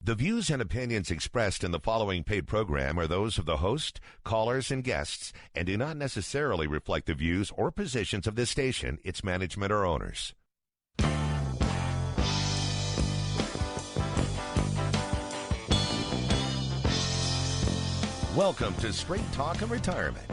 The views and opinions expressed in the following paid program are those of the host, callers, and guests, and do not necessarily reflect the views or positions of this station, its management, or owners. Welcome to Straight Talk and Retirement,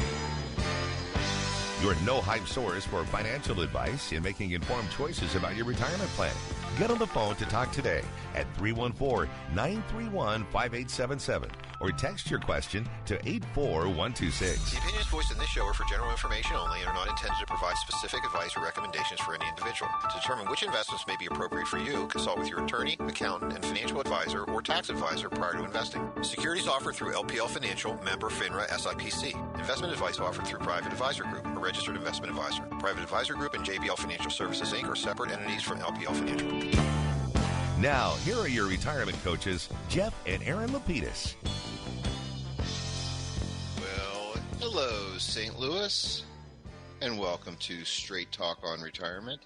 your no-hype source for financial advice in making informed choices about your retirement plan. Get on the phone to talk today at 314-931-5877 or text your question to 84126. The opinions voiced in this show are for general information only and are not intended to provide specific advice or recommendations for any individual. To determine which investments may be appropriate for you, consult with your attorney, accountant, and financial advisor or tax advisor prior to investing. Securities offered through LPL Financial, member FINRA SIPC. Investment advice offered through Private Advisor Group, a registered investment advisor. Private Advisor Group and JBL Financial Services, Inc. are separate entities from LPL Financial. Now, here are your retirement coaches, Jeff and Aaron Lapidus. Well, hello, St. Louis, and welcome to Straight Talk on Retirement,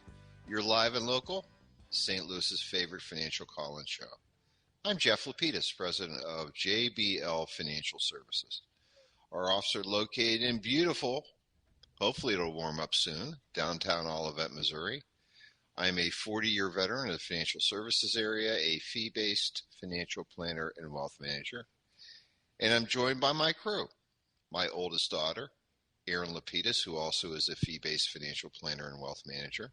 your live and local, St. Louis's favorite financial call-in show. I'm Jeff Lapidus, president of JBL Financial Services. Our offices are located in beautiful, hopefully it'll warm up soon, downtown Olivet, Missouri. I'm a 40-year veteran of the financial services area, a fee-based financial planner and wealth manager. And I'm joined by my crew, my oldest daughter, Erin Lapidus, who also is a fee-based financial planner and wealth manager,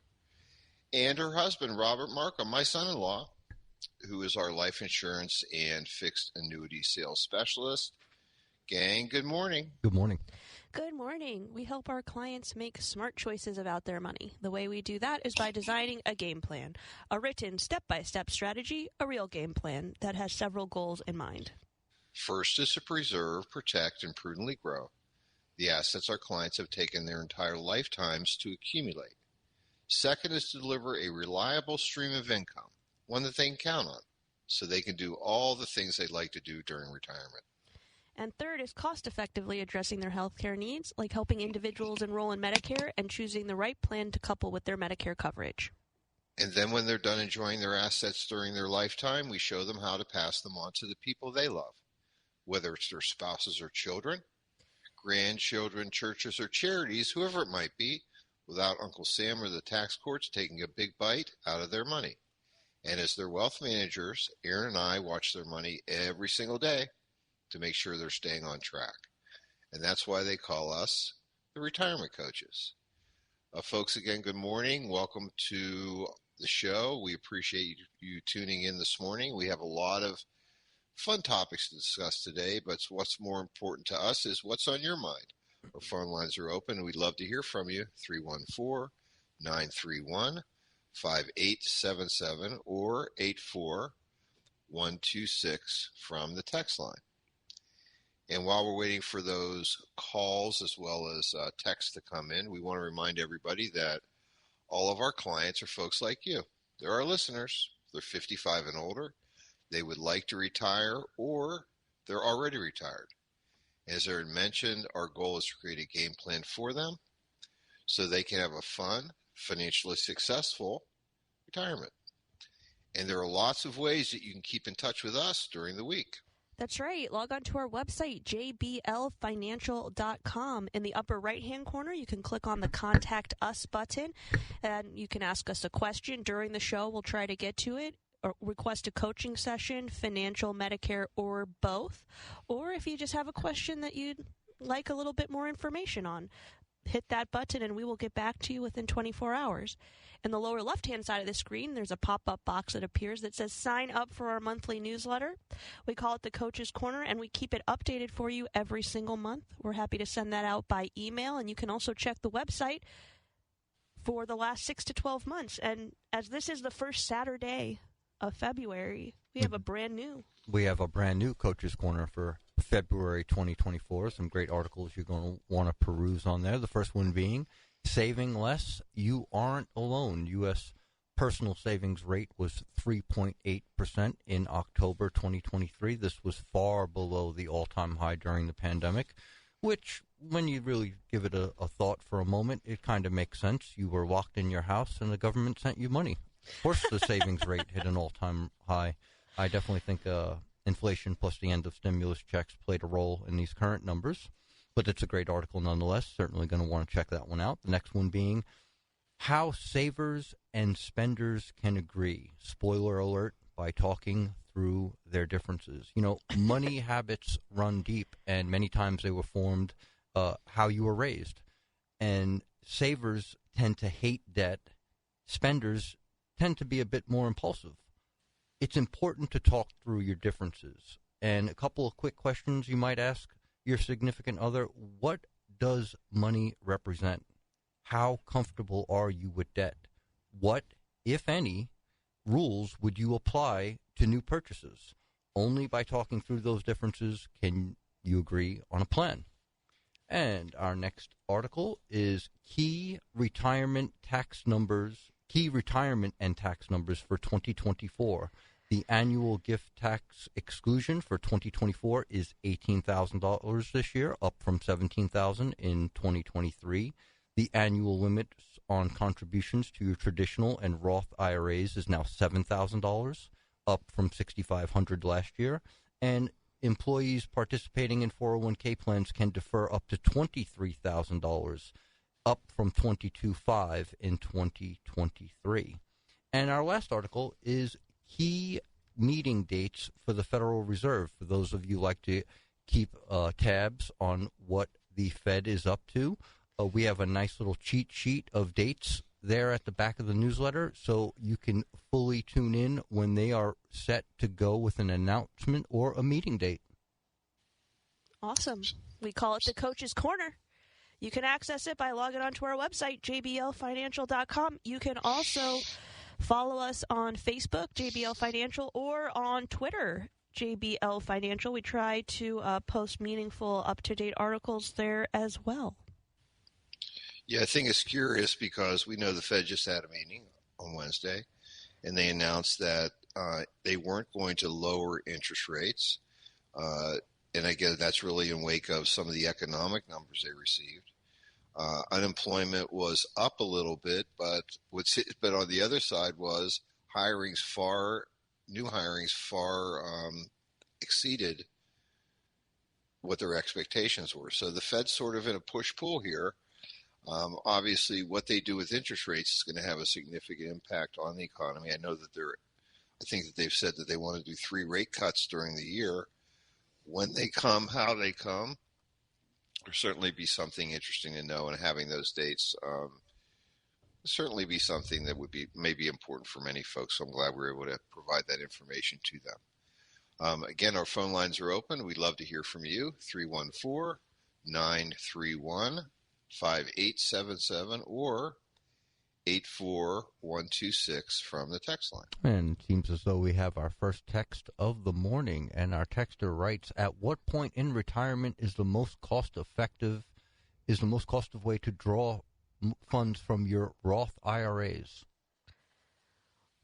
and her husband, Robert Markham, my son-in-law, who is our life insurance and fixed annuity sales specialist. Gang, good morning. Good morning. Good morning. We help our clients make smart choices about their money. The way we do that is by designing a game plan, a written step-by-step strategy, a real game plan that has several goals in mind. First is to preserve, protect, and prudently grow the assets our clients have taken their entire lifetimes to accumulate. Second is to deliver a reliable stream of income, one that they can count on, so they can do all the things they'd like to do during retirement. And third is cost-effectively addressing their health care needs, like helping individuals enroll in Medicare and choosing the right plan to couple with their Medicare coverage. And then when they're done enjoying their assets during their lifetime, we show them how to pass them on to the people they love, whether it's their spouses or children, grandchildren, churches, or charities, whoever it might be, without Uncle Sam or the tax courts taking a big bite out of their money. And as their wealth managers, Aaron and I watch their money every single day to make sure they're staying on track. And that's why they call us the retirement coaches. Folks, again, good morning. Welcome to the show. We appreciate you tuning in this morning. We have a lot of fun topics to discuss today, but what's more important to us is what's on your mind. Our phone lines are open, and we'd love to hear from you, 314-931-5877 or 84126 from the text line. And while we're waiting for those calls as well as texts to come in, we want to remind everybody that all of our clients are folks like you. They're our listeners. They're 55 and older. They would like to retire, or they're already retired. As Aaron mentioned, our goal is to create a game plan for them so they can have a fun, financially successful retirement. And there are lots of ways that you can keep in touch with us during the week. That's right. Log on to our website, jblfinancial.com. In the upper right-hand corner, you can click on the Contact Us button, and you can ask us a question during the show. We'll try to get to it, or request a coaching session, financial, Medicare, or both. Or if you just have a question that you'd like a little bit more information on, hit that button, and we will get back to you within 24 hours. In the lower left-hand side of the screen, there's a pop-up box that appears that says sign up for our monthly newsletter. We call it the Coach's Corner, and we keep it updated for you every single month. We're happy to send that out by email, and you can also check the website for the last 6 to 12 months. And as this is the first Saturday of February, we have a brand new Coach's Corner for February 2024. Some great articles you're going to want to peruse on there. The first one being Saving Less, You Aren't Alone. U.S. personal savings rate was 3.8% in October 2023. This was far below the all-time high during the pandemic, which, when you really give it a thought for a moment, it kind of makes sense. You were locked in your house and the government sent you money. Of course, the savings rate hit an all-time high I definitely think inflation plus the end of stimulus checks played a role in these current numbers, but it's a great article nonetheless. Certainly going to want to check that one out. The next one being how savers and spenders can agree. Spoiler alert, by talking through their differences. You know, money habits run deep, and many times they were formed how you were raised. And savers tend to hate debt. Spenders tend to be a bit more impulsive. It's important to talk through your differences. And a couple of quick questions you might ask your significant other. What does money represent? How comfortable are you with debt? What, if any, rules would you apply to new purchases? Only by talking through those differences can you agree on a plan. And our next article is key retirement and tax numbers for 2024. The annual gift tax exclusion for 2024 is $18,000 this year, up from $17,000 in 2023. The annual limits on contributions to your traditional and Roth IRAs is now $7,000, up from $6,500 last year. And employees participating in 401k plans can defer up to $23,000, up from $22,500 in 2023. And our last article is key meeting dates for the Federal Reserve. For those of you who like to keep tabs on what the Fed is up to, we have a nice little cheat sheet of dates there at the back of the newsletter, so you can fully tune in when they are set to go with an announcement or a meeting date. Awesome. We call it the Coach's Corner. You can access it by logging onto our website, jblfinancial.com. You can also follow us on Facebook, JBL Financial, or on Twitter, JBL Financial. We try to post meaningful, up-to-date articles there as well. Yeah, I think it's curious because we know the Fed just had a meeting on Wednesday, and they announced that they weren't going to lower interest rates. And again, that's really in wake of some of the economic numbers they received. Unemployment was up a little bit, but on the other side was new hirings far exceeded what their expectations were. So the Fed's sort of in a push-pull here. Obviously, what they do with interest rates is going to have a significant impact on the economy. I think that they've said that they want to do 3 rate cuts during the year. When they come, how they come, will certainly be something interesting to know, and having those dates certainly be something that would be maybe important for many folks. So I'm glad we're able to provide that information to them. Again, our phone lines are open. We'd love to hear from you. 314-931-5877 or 84126 from the text line. And it seems as though we have our first text of the morning, and our texter writes, at what point in retirement is the most cost-effective way to draw funds from your Roth IRAs?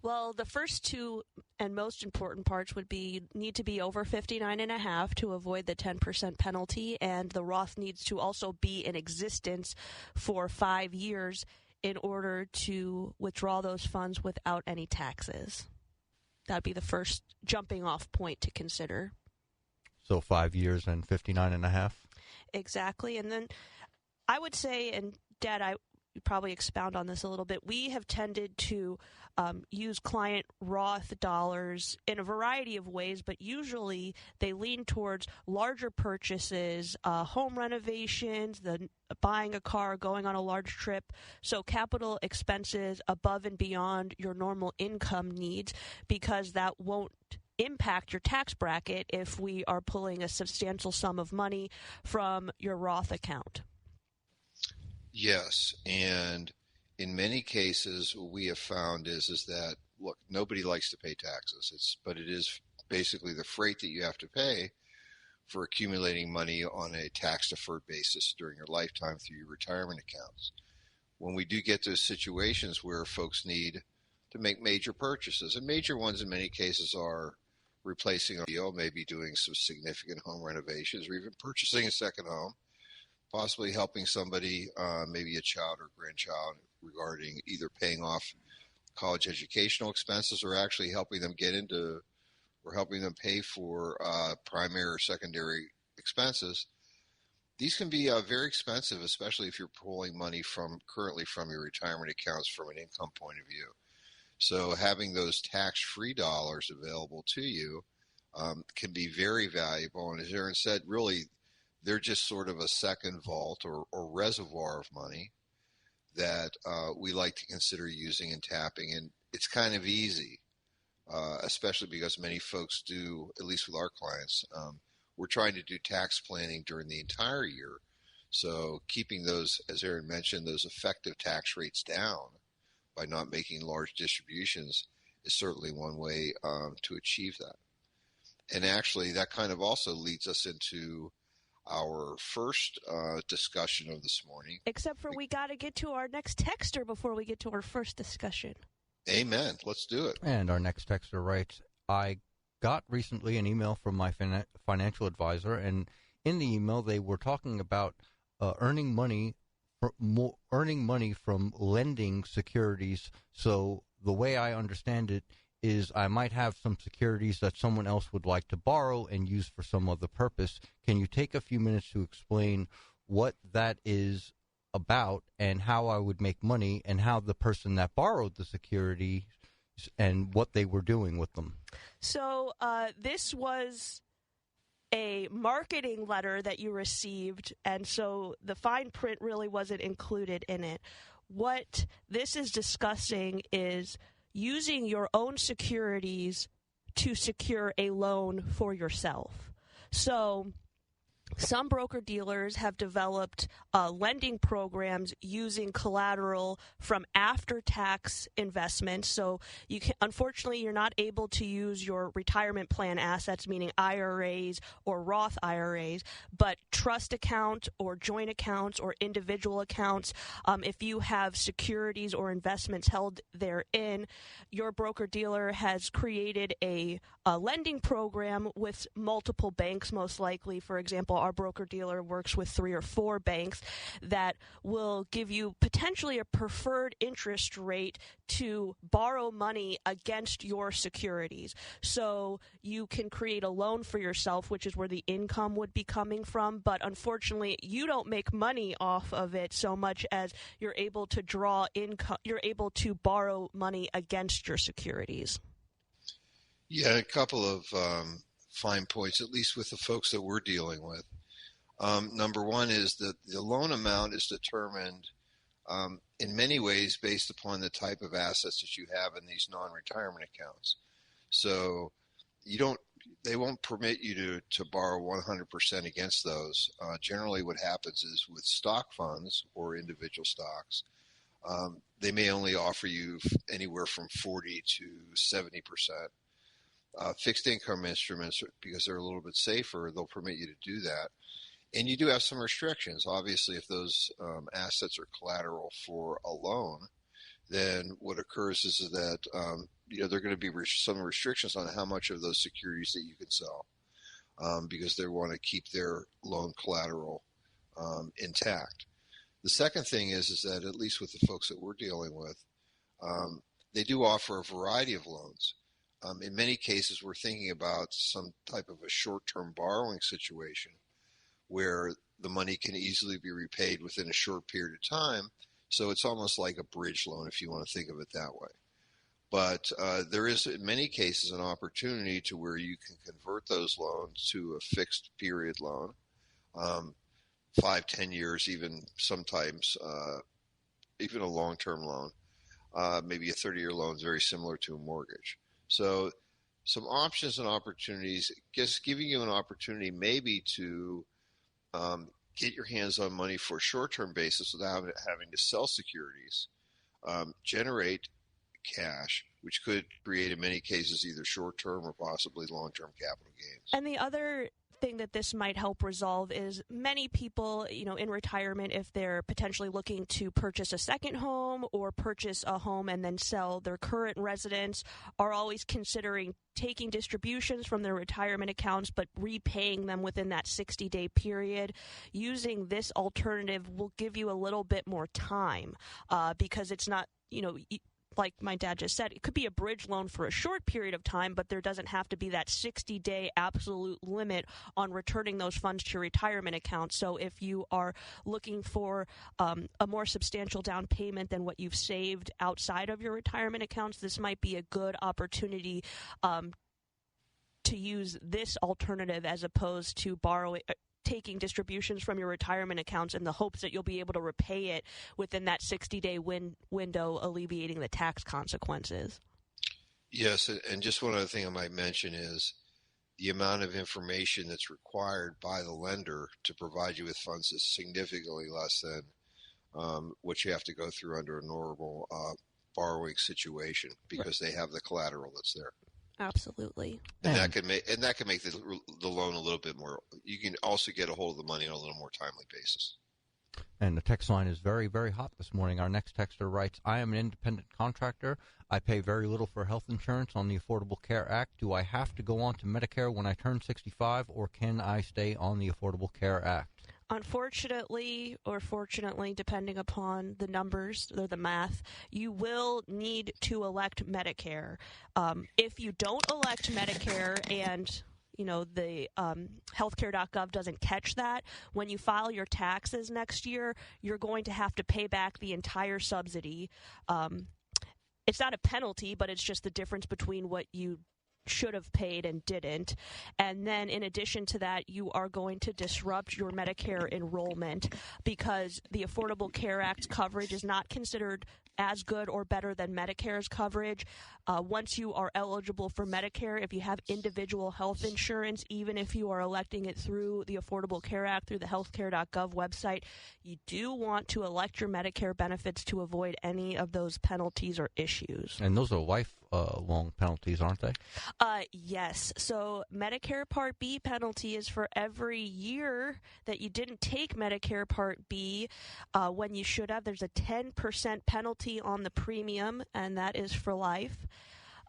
Well, the first two and most important parts would need to be over 59.5 to avoid the 10% penalty, and the Roth needs to also be in existence for 5 years in order to withdraw those funds without any taxes. That would be the first jumping off point to consider. So 5 years and 59.5? Exactly. And then I would say, and Dad, I probably expound on this a little bit, we have tended to use client Roth dollars in a variety of ways, but usually they lean towards larger purchases, home renovations, buying a car, going on a large trip. So capital expenses above and beyond your normal income needs, because that won't impact your tax bracket if we are pulling a substantial sum of money from your Roth account. Yes, and in many cases, what we have found is that, look, nobody likes to pay taxes. But it is basically the freight that you have to pay for accumulating money on a tax-deferred basis during your lifetime through your retirement accounts. When we do get those situations where folks need to make major purchases, and major ones in many cases are replacing a deal, maybe doing some significant home renovations, or even purchasing a second home, possibly helping somebody, maybe a child or grandchild, regarding either paying off college educational expenses or actually helping them get into or helping them pay for primary or secondary expenses, these can be very expensive, especially if you're pulling money currently from your retirement accounts from an income point of view. So having those tax-free dollars available to you can be very valuable. And as Aaron said, really, they're just sort of a second vault or reservoir of money that we like to consider using and tapping. And it's kind of easy, especially because many folks do, at least with our clients, we're trying to do tax planning during the entire year. So keeping those, as Aaron mentioned, those effective tax rates down by not making large distributions is certainly one way to achieve that. And actually, that kind of also leads us into our first discussion of this morning. Except for we got to get to our next texter before we get to our first discussion. Amen. Let's do it. And our next texter writes, I got recently an email from my financial advisor, and in the email they were talking about earning money from lending securities. So the way I understand it is I might have some securities that someone else would like to borrow and use for some other purpose. Can you take a few minutes to explain what that is about and how I would make money and how the person that borrowed the security and what they were doing with them? So this was a marketing letter that you received, and so the fine print really wasn't included in it. What this is discussing is using your own securities to secure a loan for yourself. So some broker-dealers have developed lending programs using collateral from after-tax investments. So unfortunately, you're not able to use your retirement plan assets, meaning IRAs or Roth IRAs, but trust account or joint accounts or individual accounts. If you have securities or investments held therein, your broker-dealer has created a lending program with multiple banks, most likely. For example, our broker-dealer works with 3 or 4 banks that will give you potentially a preferred interest rate to borrow money against your securities. So you can create a loan for yourself, which is where the income would be coming from, but unfortunately you don't make money off of it so much as you're able to draw income, you're able to borrow money against your securities. Yeah, a couple of fine points, at least with the folks that we're dealing with. Number one is that the loan amount is determined in many ways based upon the type of assets that you have in these non-retirement accounts. So they won't permit you to borrow 100% against those. Generally what happens is with stock funds or individual stocks, they may only offer you anywhere from 40 to 70%. Fixed income instruments, because they're a little bit safer, they'll permit you to do that. And you do have some restrictions. Obviously, if those assets are collateral for a loan, then what occurs is that there are going to be some restrictions on how much of those securities that you can sell, because they want to keep their loan collateral intact. The second thing is that, at least with the folks that we're dealing with, they do offer a variety of loans. In many cases, we're thinking about some type of a short-term borrowing situation where the money can easily be repaid within a short period of time. So it's almost like a bridge loan, if you want to think of it that way. But there is, in many cases, an opportunity to where you can convert those loans to a fixed period loan, 5-10 years, even sometimes even a long-term loan, maybe a 30-year loan is very similar to a mortgage. So some options and opportunities, just giving you an opportunity maybe to get your hands on money for a short-term basis without having to sell securities, generate cash, which could create in many cases either short-term or possibly long-term capital gains. And the other thing that this might help resolve is many people, in retirement, if they're potentially looking to purchase a second home or purchase a home and then sell their current residence, are always considering taking distributions from their retirement accounts but repaying them within that 60-day period. Using this alternative will give you a little bit more time because it's not, like my dad just said, it could be a bridge loan for a short period of time, but there doesn't have to be that 60-day absolute limit on returning those funds to your retirement account. So if you are looking for a more substantial down payment than what you've saved outside of your retirement accounts, this might be a good opportunity to use this alternative as opposed to taking distributions from your retirement accounts in the hopes that you'll be able to repay it within that 60-day window, alleviating the tax consequences. Yes, and just one other thing I might mention is the amount of information that's required by the lender to provide you with funds is significantly less than what you have to go through under a normal borrowing situation, because they have the collateral that's there. Absolutely. And that can make the loan a little bit more. You can also get a hold of the money on a little more timely basis. And the text line is very, very hot this morning. Our next texter writes, I am an independent contractor. I pay very little for health insurance on the Affordable Care Act. Do I have to go on to Medicare when I turn 65, or can I stay on the Affordable Care Act? Unfortunately, or fortunately, depending upon the numbers or the math, you will need to elect Medicare. If you don't elect Medicare and the healthcare.gov doesn't catch that, when you file your taxes next year, you're going to have to pay back the entire subsidy. It's not a penalty, but it's just the difference between what you should have paid and didn't. And then in addition to that, you are going to disrupt your Medicare enrollment because the Affordable Care Act coverage is not considered as good or better than Medicare's coverage. Once you are eligible for Medicare, if you have individual health insurance, even if you are electing it through the Affordable Care Act, through the healthcare.gov website, you do want to elect your Medicare benefits to avoid any of those penalties or issues. And those are lifelong penalties, aren't they? Yes. So Medicare Part B penalty is for every year that you didn't take Medicare Part B when you should have. There's a 10% penalty on the premium, and that is for life.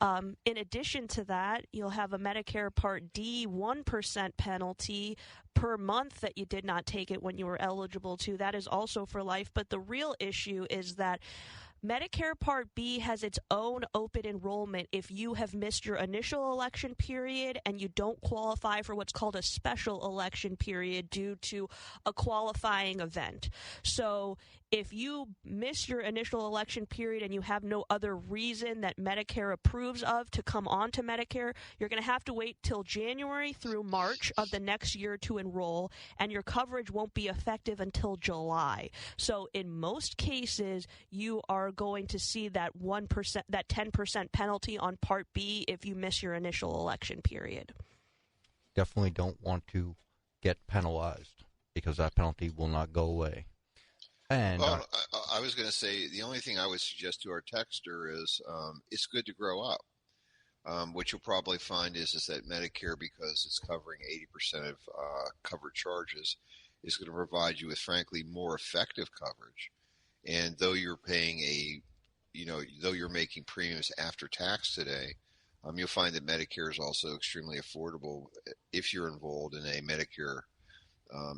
In addition to that, you'll have a Medicare Part D 1% penalty per month that you did not take it when you were eligible to. That is also for life. But the real issue is that Medicare Part B has its own open enrollment if you have missed your initial election period and you don't qualify for what's called a special election period due to a qualifying event. So if you miss your initial election period and you have no other reason that Medicare approves of to come on to Medicare, you're going to have to wait till January through March of the next year to enroll, and your coverage won't be effective until July. So in most cases, you are going to see that 1%, that 10% penalty on Part B if you miss your initial election period. Definitely don't want to get penalized because that penalty will not go away. And I was going to say the only thing I would suggest to our texter is it's good to grow up. What you'll probably find is that Medicare, because it's covering 80% of covered charges, is going to provide you with, frankly, more effective coverage. And though you're paying though you're making premiums after tax today, you'll find that Medicare is also extremely affordable if you're enrolled in a Medicare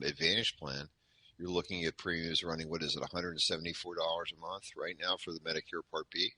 Advantage plan. You're looking at premiums running, what is it, $174 a month right now for the Medicare Part B?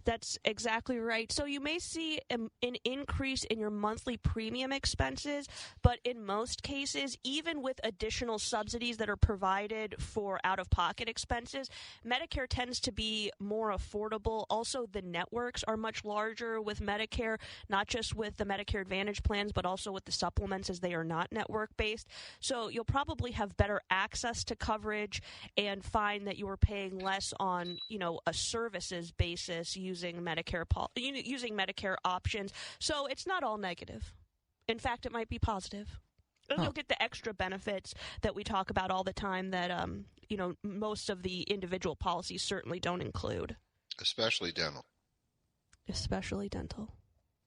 That's exactly right. So you may see an increase in your monthly premium expenses, but in most cases, even with additional subsidies that are provided for out-of-pocket expenses, Medicare tends to be more affordable. Also, the networks are much larger with Medicare, not just with the Medicare Advantage plans, but also with the supplements, as they are not network-based. So you'll probably have better access to coverage and find that you are paying less on, a services basis using Medicare options. So it's not all negative. In fact, it might be positive. And you'll get the extra benefits that we talk about all the time that most of the individual policies certainly don't include. Especially dental.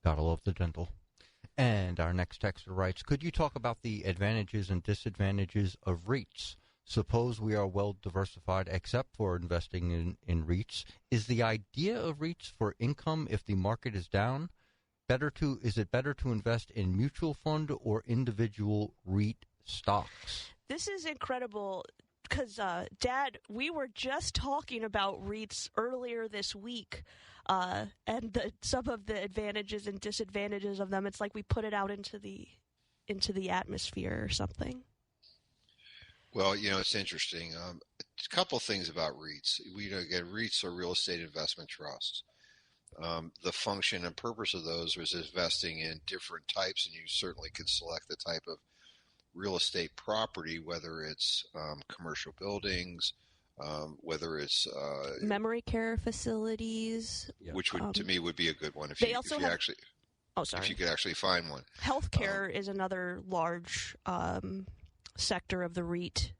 Gotta love the dental. And our next texter writes, could you talk about the advantages and disadvantages of REITs? Suppose we are well diversified except for investing in REITs. Is the idea of REITs for income if the market is down? Is it better to invest in mutual fund or individual REIT stocks? This is incredible because, Dad, we were just talking about REITs earlier this week. and some of the advantages and disadvantages of them. It's like we put it out into the atmosphere or something. Well, it's interesting. A couple things about REITs. Again, REITs are real estate investment trusts. The function and purpose of those was investing in different types, and you certainly can select the type of real estate property, whether it's commercial buildings, whether it's memory care facilities, which would to me would be a good one if they you, also if you have, actually oh sorry if you could actually find one. Healthcare is another large sector of the REIT.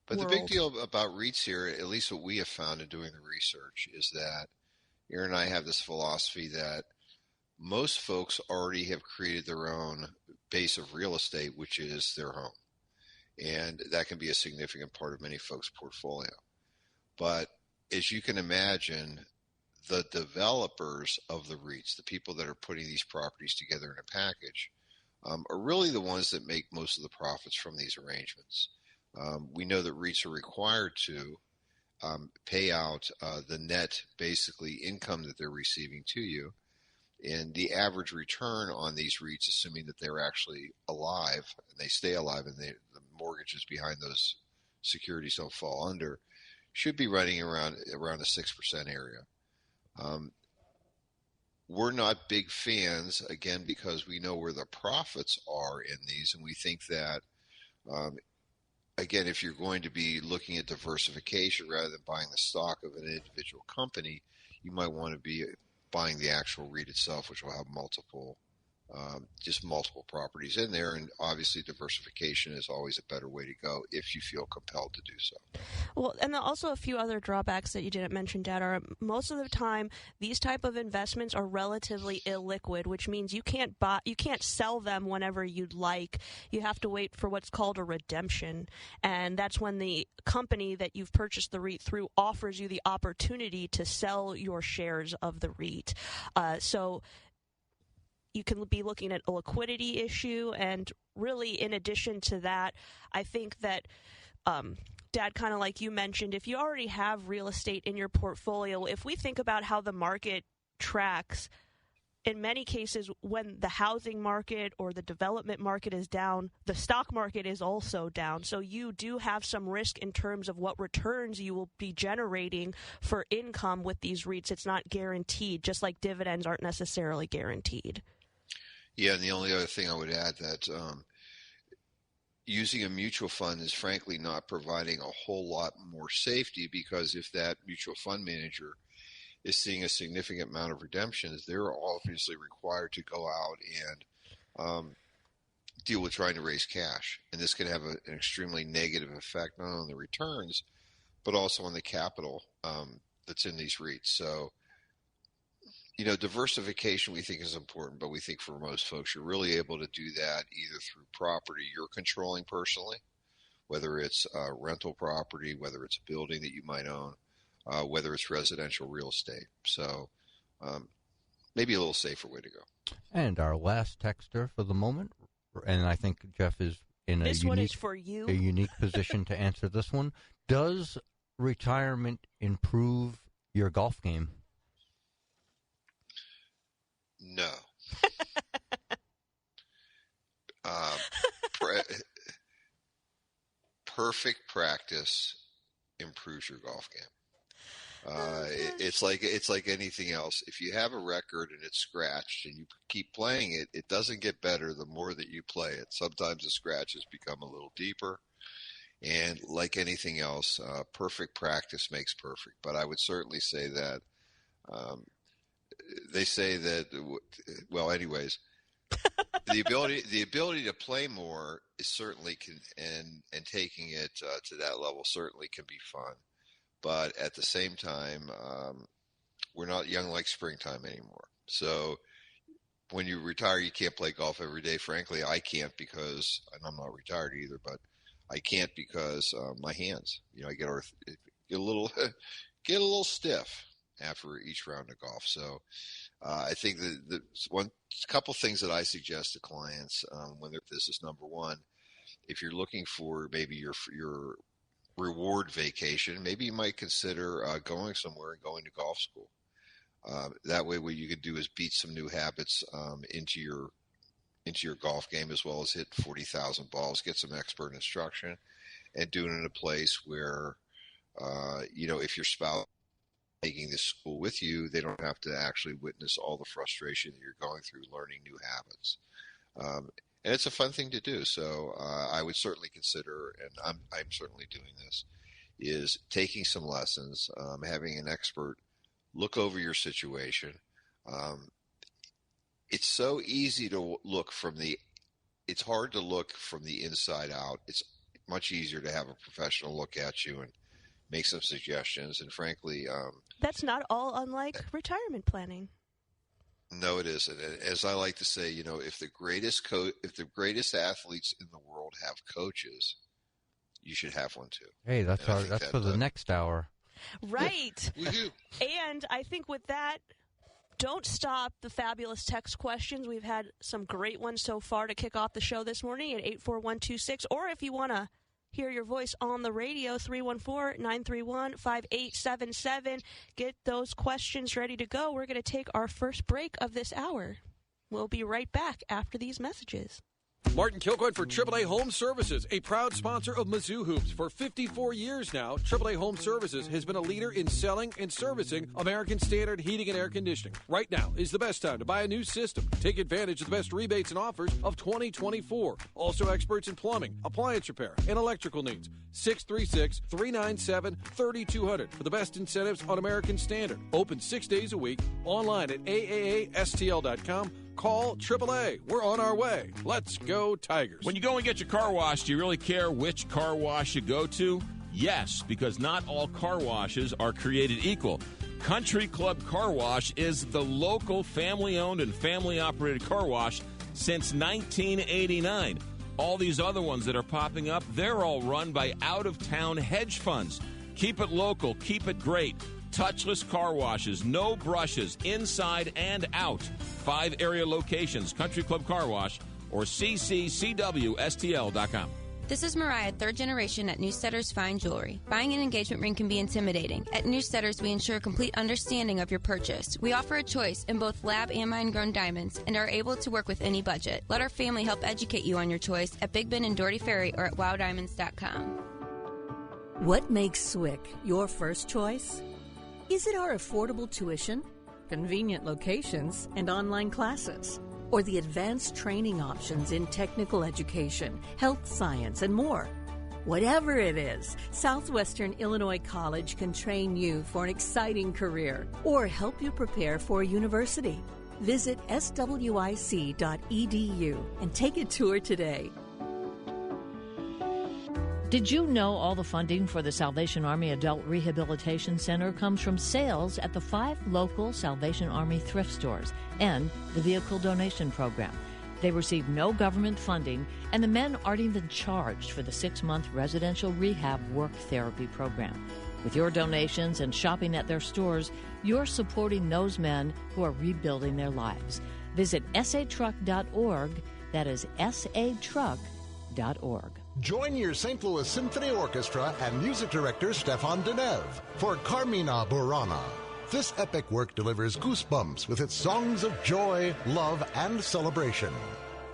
But world. The big deal about REITs here, at least what we have found in doing the research, is that Aaron and I have this philosophy that most folks already have created their own base of real estate, which is their home. And that can be a significant part of many folks' portfolio. But as you can imagine, the developers of the REITs, the people that are putting these properties together in a package, are really the ones that make most of the profits from these arrangements. We know that REITs are required to pay out the net, basically, income that they're receiving to you. And the average return on these REITs, assuming that they're actually alive and they stay alive and the mortgages behind those securities don't fall under, should be running around the 6% area. We're not big fans, again, because we know where the profits are in these, and we think that, again, if you're going to be looking at diversification rather than buying the stock of an individual company, you might want to be buying the actual REIT itself, which will have multiple properties in there. And obviously diversification is always a better way to go if you feel compelled to do so. Well, and also a few other drawbacks that you didn't mention, Dad, are most of the time these type of investments are relatively illiquid, which means you can't sell them whenever you'd like. You have to wait for what's called a redemption, and that's when the company that you've purchased the REIT through offers you the opportunity to sell your shares of the REIT. So you can be looking at a liquidity issue, and really in addition to that, I think that Dad, kind of like you mentioned, if you already have real estate in your portfolio, if we think about how the market tracks, in many cases when the housing market or the development market is down, the stock market is also down. So you do have some risk in terms of what returns you will be generating for income with these REITs. It's not guaranteed, just like dividends aren't necessarily guaranteed. Yeah, and the only other thing I would add that using a mutual fund is frankly not providing a whole lot more safety, because if that mutual fund manager is seeing a significant amount of redemptions, they're obviously required to go out and deal with trying to raise cash. And this can have an extremely negative effect not on the returns, but also on the capital that's in these REITs. So, diversification we think is important, but we think for most folks, you're really able to do that either through property you're controlling personally, whether it's rental property, whether it's a building that you might own, whether it's residential real estate. So maybe a little safer way to go. And our last texter for the moment, and I think Jeff is in a unique position to answer this one. Does retirement improve your golf game? No. Perfect practice improves your golf game. It's like anything else. If you have a record and it's scratched and you keep playing it, it doesn't get better the more that you play it. Sometimes the scratches become a little deeper. And like anything else, perfect practice makes perfect. But I would certainly say that they say that, well, anyways, the ability to play more is certainly and taking it to that level certainly can be fun. But at the same time, we're not young like springtime anymore. So when you retire, you can't play golf every day. Frankly, I can't because, and I'm not retired either, but I can't because my hands, I get a little stiff after each round of golf. So I think the one couple things that I suggest to clients when they're business, number one, if you're looking for maybe your reward vacation, maybe you might consider going somewhere and going to golf school. That way, what you could do is beat some new habits into your golf game, as well as hit 40,000 balls, get some expert instruction, and do it in a place where, if your spouse is taking this school with you, they don't have to actually witness all the frustration that you're going through learning new habits. And it's a fun thing to do. So I would certainly consider, and I'm certainly doing this, is taking some lessons, having an expert look over your situation. It's so easy to look it's hard to look from the inside out. It's much easier to have a professional look at you and make some suggestions. And frankly, that's not all unlike retirement planning. No, it isn't. As I like to say, if the greatest athletes in the world have coaches, you should have one too. Hey, that's for the next hour. Right. Woohoo. And I think with that, don't stop the fabulous text questions. We've had some great ones so far to kick off the show this morning at 84126. Or if you want to hear your voice on the radio, 314-931-5877. Get those questions ready to go. We're going to take our first break of this hour. We'll be right back after these messages. Martin Kilcoyne for AAA Home Services, a proud sponsor of Mizzou Hoops. For 54 years now, AAA Home Services has been a leader in selling and servicing American Standard heating and air conditioning. Right now is the best time to buy a new system. Take advantage of the best rebates and offers of 2024. Also experts in plumbing, appliance repair, and electrical needs. 636-397-3200 for the best incentives on American Standard. Open 6 days a week, online at AAASTL.com. Call AAA. We're on our way. Let's go Tigers. When you go and get your car washed, do you really care which car wash you go to? Yes, because not all car washes are created equal. Country Club Car Wash is the local family-owned and family-operated car wash since 1989. All these other ones that are popping up, they're all run by out-of-town hedge funds. Keep it local. Keep it great. Touchless car washes, no brushes, inside and out. 5 area locations, Country Club Car Wash or cccwstl.com. This is Mariah, 3rd generation at Newsteaders Fine Jewelry. Buying an engagement ring can be intimidating. At Newsteaders, we ensure complete understanding of your purchase. We offer a choice in both lab and mine-grown diamonds and are able to work with any budget. Let our family help educate you on your choice at Big Bend and Doherty Ferry or at wowdiamonds.com. What makes Swick your first choice? Is it our affordable tuition, convenient locations, and online classes? Or the advanced training options in technical education, health science, and more? Whatever it is, Southwestern Illinois College can train you for an exciting career or help you prepare for a university. Visit swic.edu and take a tour today. Did you know all the funding for the Salvation Army Adult Rehabilitation Center comes from sales at the 5 local Salvation Army thrift stores and the Vehicle Donation Program? They receive no government funding, and the men aren't even charged for the 6-month residential rehab work therapy program. With your donations and shopping at their stores, you're supporting those men who are rebuilding their lives. Visit satruck.org. That is satruck.org. Join your St. Louis Symphony Orchestra and music director Stefan Denev for Carmina Burana. This epic work delivers goosebumps with its songs of joy, love, and celebration.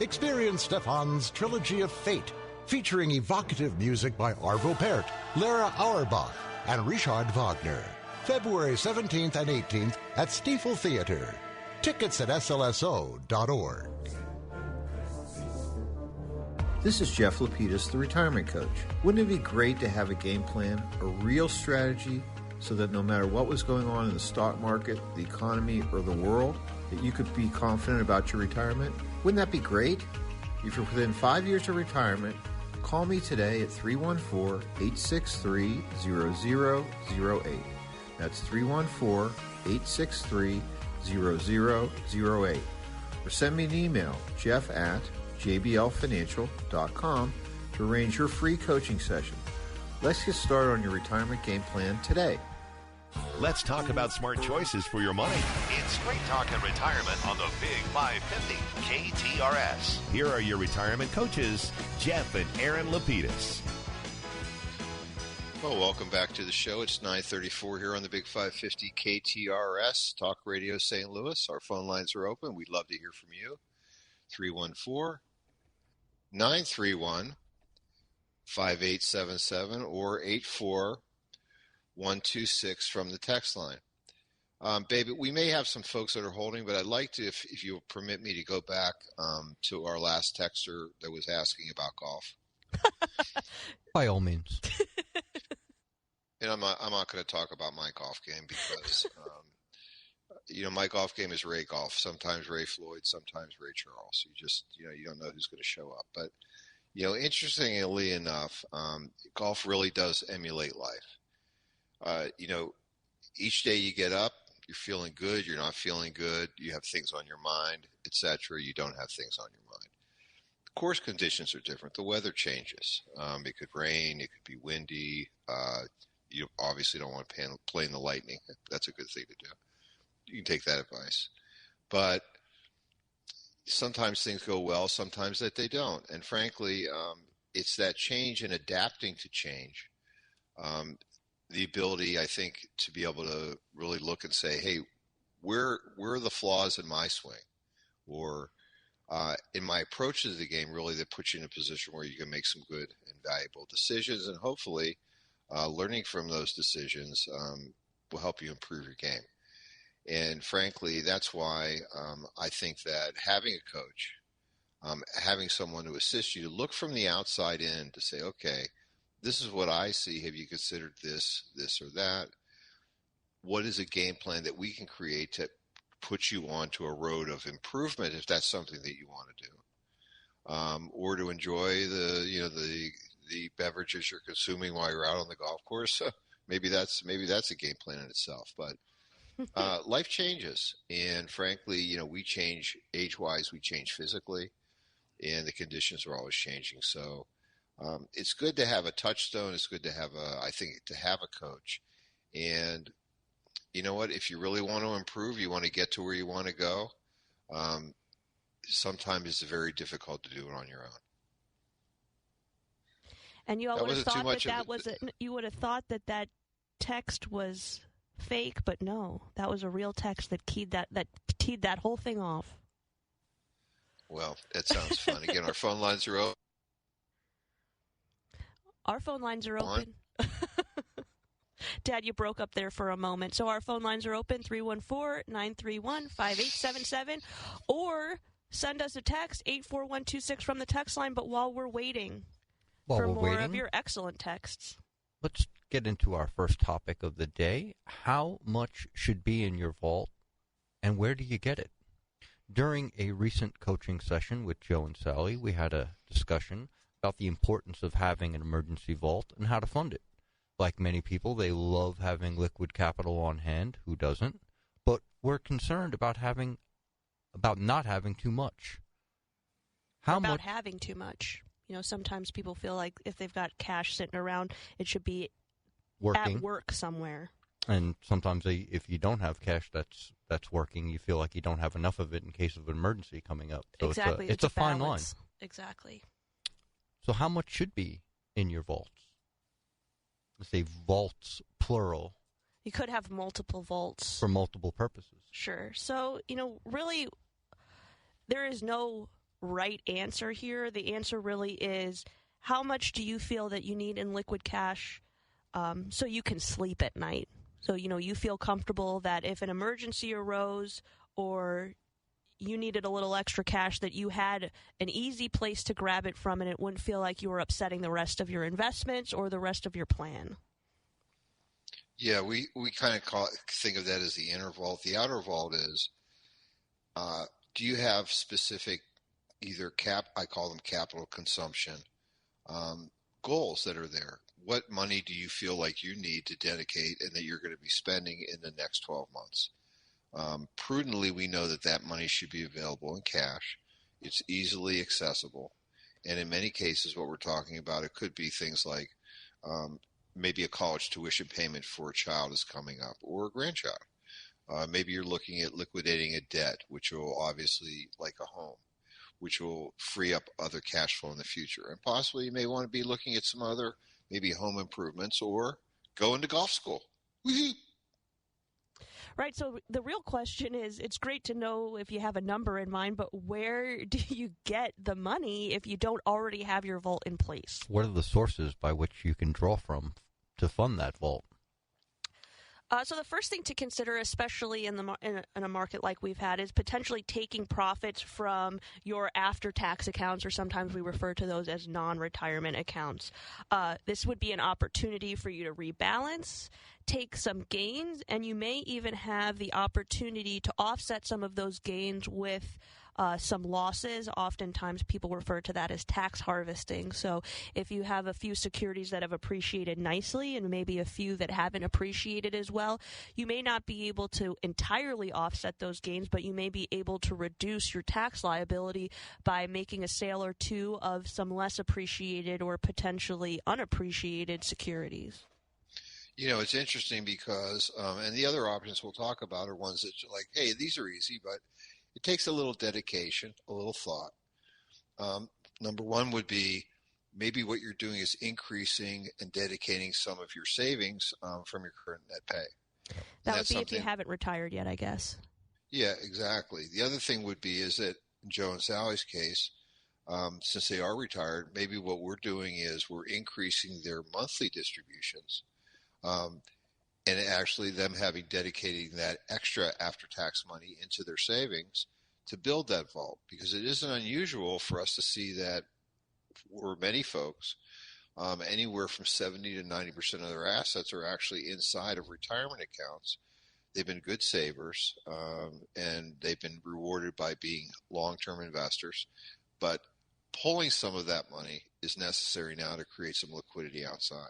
Experience Stefan's Trilogy of Fate, featuring evocative music by Arvo Pärt, Lara Auerbach, and Richard Wagner. February 17th and 18th at Stiefel Theater. Tickets at slso.org. This is Jeff Lapidus, the retirement coach. Wouldn't it be great to have a game plan, a real strategy, so that no matter what was going on in the stock market, the economy, or the world, that you could be confident about your retirement? Wouldn't that be great? If you're within 5 years of retirement, call me today at 314-863-0008. That's 314-863-0008. Or send me an email, jeff@jblfinancial.com, to arrange your free coaching session. Let's get started on your retirement game plan today. Let's talk about smart choices for your money. It's Straight Talk and Retirement on the Big 550 KTRS. Here are your retirement coaches, Jeff and Aaron Lapidus. Well, welcome back to the show. It's 9:34 here on the Big 550 KTRS Talk Radio St. Louis. Our phone lines are open. We'd love to hear from you. 314-931-5877 or 84126 from the text line. Baby, we may have some folks that are holding, but I'd like to, if you'll permit me, to go back to our last texter that was asking about golf. By all means. And I'm not going to talk about my golf game because, my golf game is Ray Golf. Sometimes Ray Floyd, sometimes Ray Charles. You don't know who's going to show up. But, interestingly enough, golf really does emulate life. Each day you get up, you're feeling good, you're not feeling good, you have things on your mind, etc. You don't have things on your mind. The course conditions are different. The weather changes. It could rain, it could be windy. You obviously don't want to play in the lightning. That's a good thing to do. You can take that advice. But sometimes things go well, sometimes that they don't. And frankly, it's that change and adapting to change. The ability, I think, to be able to really look and say, hey, where are the flaws in my swing? Or in my approach to the game, really, that puts you in a position where you can make some good and valuable decisions. And hopefully, learning from those decisions will help you improve your game. And frankly, that's why I think that having a coach, having someone to assist you to look from the outside in to say, okay, this is what I see. Have you considered this or that? What is a game plan that we can create to put you onto a road of improvement if that's something that you want to do? Or to enjoy the beverages you're consuming while you're out on the golf course. Maybe that's a game plan in itself. But life changes, and frankly, we change age-wise, we change physically, and the conditions are always changing. So it's good to have a touchstone. It's good to have a coach. And you know what? If you really want to improve, you want to get to where you want to go. Sometimes it's very difficult to do it on your own. And you all would have thought you would have thought that text was fake, but no, that was a real text that teed that whole thing off. Well, that sounds fun. Again, our phone lines are open. Our phone lines are open. Dad, you broke up there for a moment. So our phone lines are open, 314-931-5877, or send us a text, 84126 from the text line. But while we're waiting for more of your excellent texts, let's get into our first topic of the day. How much should be in your vault, and where do you get it? During a recent coaching session with Joe and Sally, we had a discussion about the importance of having an emergency vault and how to fund it. Like many people, they love having liquid capital on hand. Who doesn't? But we're concerned about not having too much. Having too much. Sometimes people feel like if they've got cash sitting around, it should be working at work somewhere. And sometimes if you don't have cash that's working, you feel like you don't have enough of it in case of an emergency coming up. So exactly. It's a fine line. Exactly. So how much should be in your vaults? Let's say vaults, plural. You could have multiple vaults. For multiple purposes. Sure. So, really, there is no right answer here. The answer really is, how much do you feel that you need in liquid cash so you can sleep at night? So, you feel comfortable that if an emergency arose or you needed a little extra cash, that you had an easy place to grab it from, and it wouldn't feel like you were upsetting the rest of your investments or the rest of your plan. Yeah, we kind of think of that as the inner vault. The outer vault is, do you have specific either I call them capital consumption, goals that are there? What money do you feel like you need to dedicate and that you're going to be spending in the next 12 months? Prudently, we know that money should be available in cash. It's easily accessible. And in many cases, what we're talking about, it could be things like maybe a college tuition payment for a child is coming up or a grandchild. Maybe you're looking at liquidating a debt, which will obviously, like a home, which will free up other cash flow in the future. And possibly you may want to be looking at some other maybe home improvements, or go into golf school. Woo-hoo. Right. So the real question is, it's great to know if you have a number in mind, but where do you get the money if you don't already have your vault in place? What are the sources by which you can draw from to fund that vault? So the first thing to consider, especially in a market like we've had, is potentially taking profits from your after-tax accounts, or sometimes we refer to those as non-retirement accounts. This would be an opportunity for you to rebalance, take some gains, and you may even have the opportunity to offset some of those gains with some losses. Oftentimes people refer to that as tax harvesting. So if you have a few securities that have appreciated nicely and maybe a few that haven't appreciated as well, you may not be able to entirely offset those gains, but you may be able to reduce your tax liability by making a sale or two of some less appreciated or potentially unappreciated securities. You know, it's interesting because, and the other options we'll talk about are ones that you're like, hey, these are easy, but it takes a little dedication, a little thought. Number one would be maybe what you're doing is increasing and dedicating some of your savings from your current net pay. That would be if you haven't retired yet, I guess. Yeah, exactly. The other thing would be is that in Joe and Sally's case, since they are retired, maybe what we're doing is we're increasing their monthly distributions. And actually them having dedicating that extra after-tax money into their savings to build that vault, because it isn't unusual for us to see that for many folks, anywhere from 70 to 90% of their assets are actually inside of retirement accounts. They've been good savers, and they've been rewarded by being long-term investors, but pulling some of that money is necessary now to create some liquidity outside.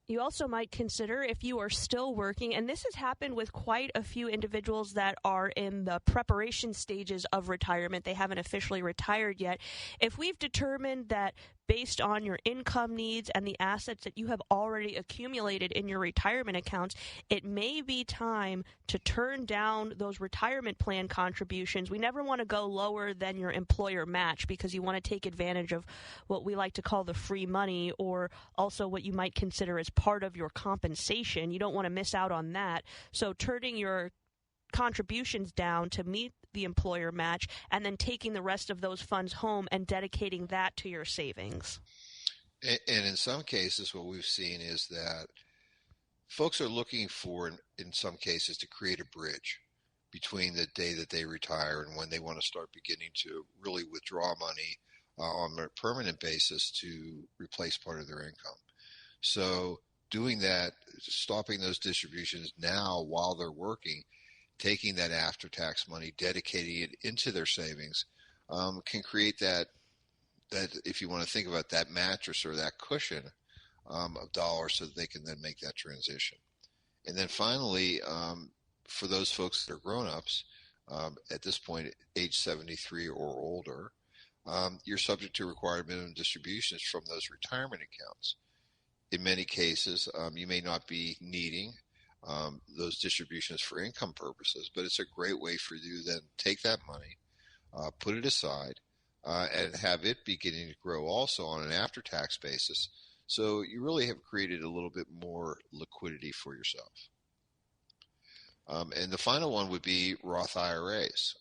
You also might consider, if you are still working, and this has happened with quite a few individuals that are in the preparation stages of retirement, they haven't officially retired yet. If we've determined that based on your income needs and the assets that you have already accumulated in your retirement accounts, it may be time to turn down those retirement plan contributions. We never want to go lower than your employer match, because you want to take advantage of what we like to call the free money, or also what you might consider as part of your compensation. You don't want to miss out on that. So turning your contributions down to meet the employer match, and then taking the rest of those funds home and dedicating that to your savings. And in some cases, what we've seen is that folks are looking for, in some cases, to create a bridge between the day that they retire and when they want to start beginning to really withdraw money on a permanent basis to replace part of their income. So doing that, stopping those distributions now while they're working, taking that after-tax money, dedicating it into their savings, can create that, if you want to think about that mattress or that cushion of dollars, so that they can then make that transition. And then finally, for those folks that are grown-ups, at this point, age 73 or older, you're subject to required minimum distributions from those retirement accounts. In many cases, you may not be needing those distributions for income purposes, but it's a great way for you to then take that money, put it aside, and have it beginning to grow also on an after-tax basis. So you really have created a little bit more liquidity for yourself. And the final one would be Roth IRAs.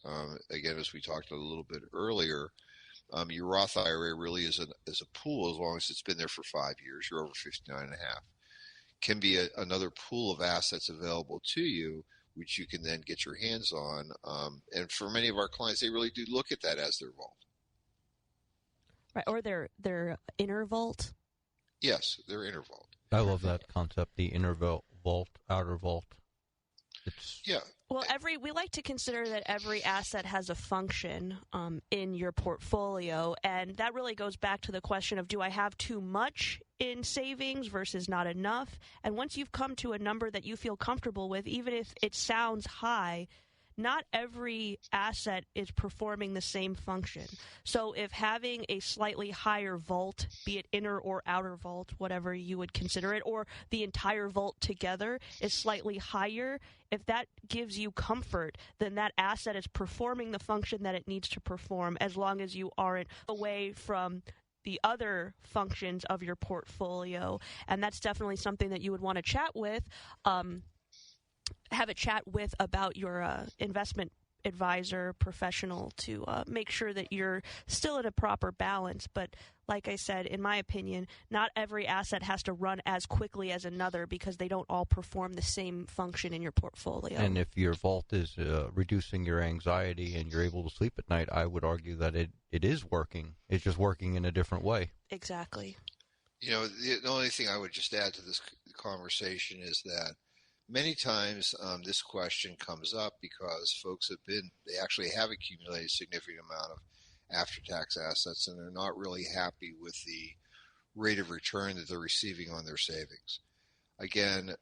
Again, as we talked a little bit earlier, your Roth IRA really is a pool as long as it's been there for 5 years. You're over 59 and a half. Can be another pool of assets available to you, which you can then get your hands on. And for many of our clients, they really do look at that as their vault. Right, or their inner vault? Yes, their inner vault. I love that concept, the inner vault, outer vault. Well, we like to consider that every asset has a function in your portfolio, and that really goes back to the question of, do I have too much in savings versus not enough? And once you've come to a number that you feel comfortable with, even if it sounds high, not every asset is performing the same function. So if having a slightly higher vault, be it inner or outer vault, whatever you would consider it, or the entire vault together is slightly higher, if that gives you comfort, then that asset is performing the function that it needs to perform, as long as you aren't away from the other functions of your portfolio, and that's definitely something that you would want to chat with, have a chat with about your investment advisor professional to make sure that you're still at a proper balance. But like I said, in my opinion, not every asset has to run as quickly as another because they don't all perform the same function in your portfolio. And if your vault is reducing your anxiety and you're able to sleep at night, I would argue that it is working. It's just working in a different way. Exactly. You know, the only thing I would just add to this conversation is that many times this question comes up because folks they actually have accumulated a significant amount of after-tax assets, and they're not really happy with the rate of return that they're receiving on their savings. Again,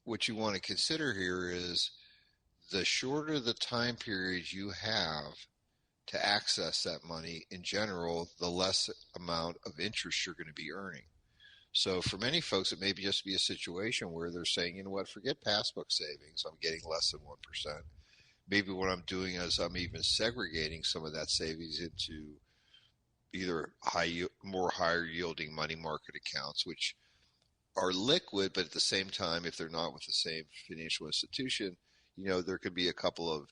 what you want to consider here is the shorter the time period you have to access that money, in general, the less amount of interest you're going to be earning. So for many folks, it may just be a situation where they're saying, you know what, forget passbook savings. I'm getting less than 1%. Maybe what I'm doing is I'm even segregating some of that savings into either more higher yielding money market accounts, which are liquid, but at the same time, if they're not with the same financial institution, you know, there could be a couple of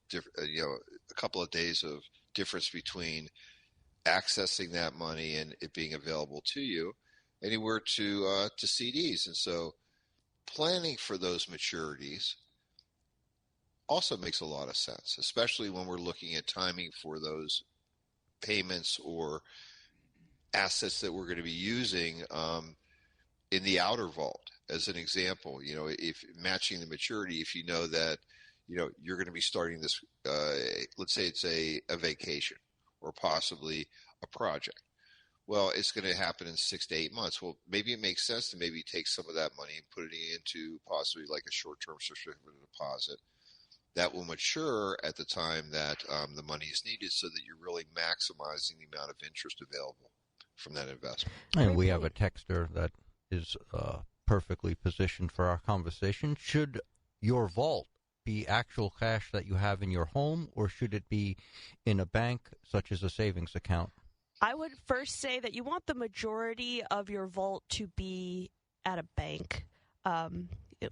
days of difference between accessing that money and it being available to you, anywhere to CDs. And so planning for those maturities also makes a lot of sense, especially when we're looking at timing for those payments or assets that we're going to be using in the outer vault. As an example, you know, if matching the maturity, if you know that, you know, you're going to be starting this, let's say it's a vacation or possibly a project. Well, it's going to happen in 6 to 8 months. Well, maybe it makes sense to maybe take some of that money and put it into possibly like a short-term certificate of deposit that will mature at the time that the money is needed, so that you're really maximizing the amount of interest available from that investment. And we have a texter that is perfectly positioned for our conversation. Should your vault be actual cash that you have in your home, or should it be in a bank such as a savings account? I would first say that you want the majority of your vault to be at a bank.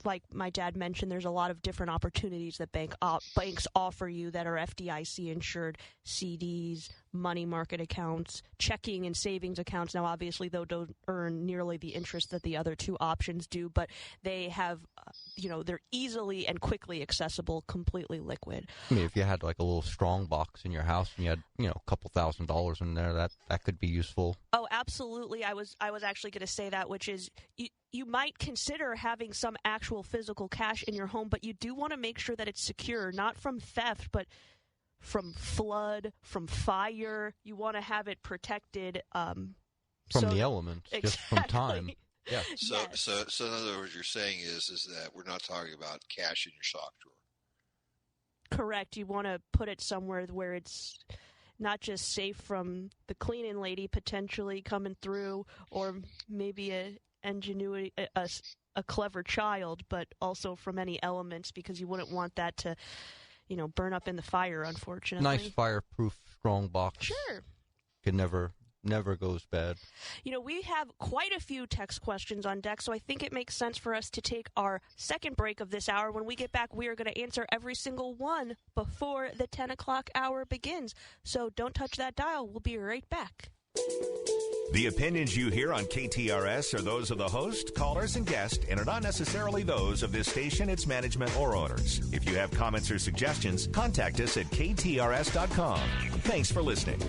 Like my dad mentioned, there's a lot of different opportunities that banks offer you that are FDIC insured: CDs, money market accounts, checking and savings accounts. Now, obviously, they don't earn nearly the interest that the other two options do, but they have, they're easily and quickly accessible, completely liquid. I mean, if you had like a little strong box in your house and you had, a couple $1,000s in there, that could be useful. Oh, absolutely. I was actually going to say that, which is you might consider having some actual physical cash in your home, but you do want to make sure that it's secure, not from theft, but from flood, from fire. You want to have it protected from the elements, exactly. Just from time. Yeah. So in other words, you're saying is that we're not talking about cash in your sock drawer. Correct. You want to put it somewhere where it's not just safe from the cleaning lady potentially coming through, or maybe a clever child, but also from any elements, because you wouldn't want that to, burn up in the fire, unfortunately. Nice fireproof, strong box. Sure. It never goes bad. We have quite a few text questions on deck, so I think it makes sense for us to take our second break of this hour. When we get back, we are going to answer every single one before the 10 o'clock hour begins. So don't touch that dial. We'll be right back. The opinions you hear on KTRS are those of the host, callers, and guests, and are not necessarily those of this station, its management, or owners. If you have comments or suggestions, contact us at ktrs.com. Thanks for listening.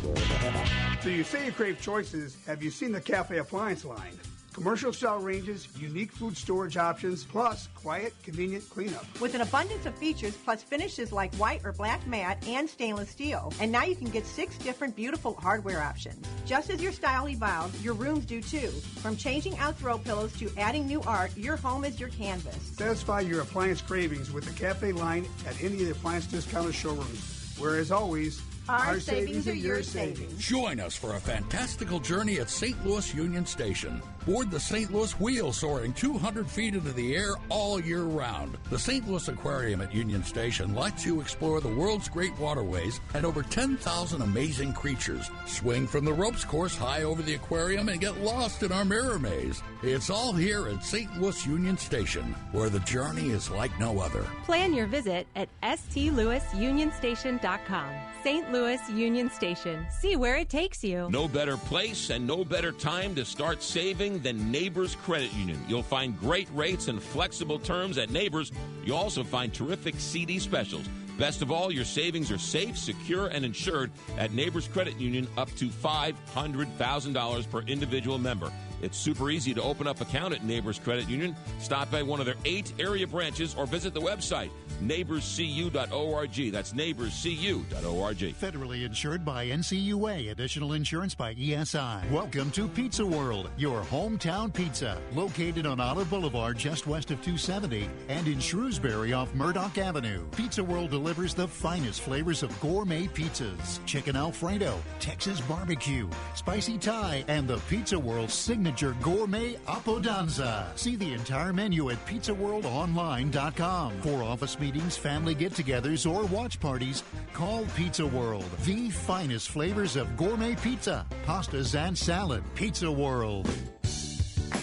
So you say you crave choices. Have you seen the Cafe Appliance line? Commercial style ranges, unique food storage options, plus quiet, convenient cleanup. With an abundance of features, plus finishes like white or black matte and stainless steel. And now you can get 6 different beautiful hardware options. Just as your style evolves, your rooms do too. From changing out throw pillows to adding new art, your home is your canvas. Satisfy your appliance cravings with the Cafe line at any of the appliance discounter showrooms, where, as always, Our savings are your savings. Join us for a fantastical journey at St. Louis Union Station. Board the St. Louis Wheel, soaring 200 feet into the air all year round. The St. Louis Aquarium at Union Station lets you explore the world's great waterways and over 10,000 amazing creatures. Swing from the ropes course high over the aquarium and get lost in our mirror maze. It's all here at St. Louis Union Station, where the journey is like no other. Plan your visit at stlouisunionstation.com. St. Louis Union Station. See where it takes you. No better place and no better time to start saving than Neighbors Credit Union. You'll find great rates and flexible terms at Neighbors. You'll also find terrific CD specials. Best of all, your savings are safe, secure, and insured at Neighbors Credit Union up to $500,000 per individual member. It's super easy to open up an account at Neighbors Credit Union. Stop by one of their 8 area branches or visit the website, neighborscu.org. That's neighborscu.org. Federally insured by NCUA. Additional insurance by ESI. Welcome to Pizza World, your hometown pizza. Located on Olive Boulevard just west of 270 and in Shrewsbury off Murdoch Avenue. Pizza World delivers the finest flavors of gourmet pizzas. Chicken Alfredo, Texas barbecue, spicy Thai, and the Pizza World signature gourmet Apodanza. See the entire menu at pizzaworldonline.com. For office meetings, family get-togethers, or watch parties, call Pizza World. The finest flavors of gourmet pizza, pastas, and salad. Pizza World.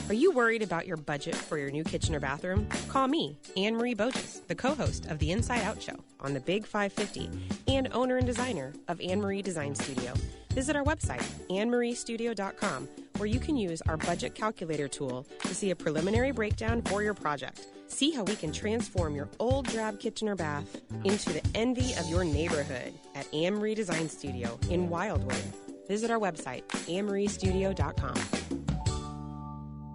Are you worried about your budget for your new kitchen or bathroom? Call me, Anne Marie Bogus, the co-host of the Inside Out Show on the Big 550 and owner and designer of Anne Marie Design Studio. Visit our website, annemariestudio.com, where you can use our budget calculator tool to see a preliminary breakdown for your project. See how we can transform your old drab kitchen or bath into the envy of your neighborhood at Anne Marie Design Studio in Wildwood. Visit our website, annemariestudio.com.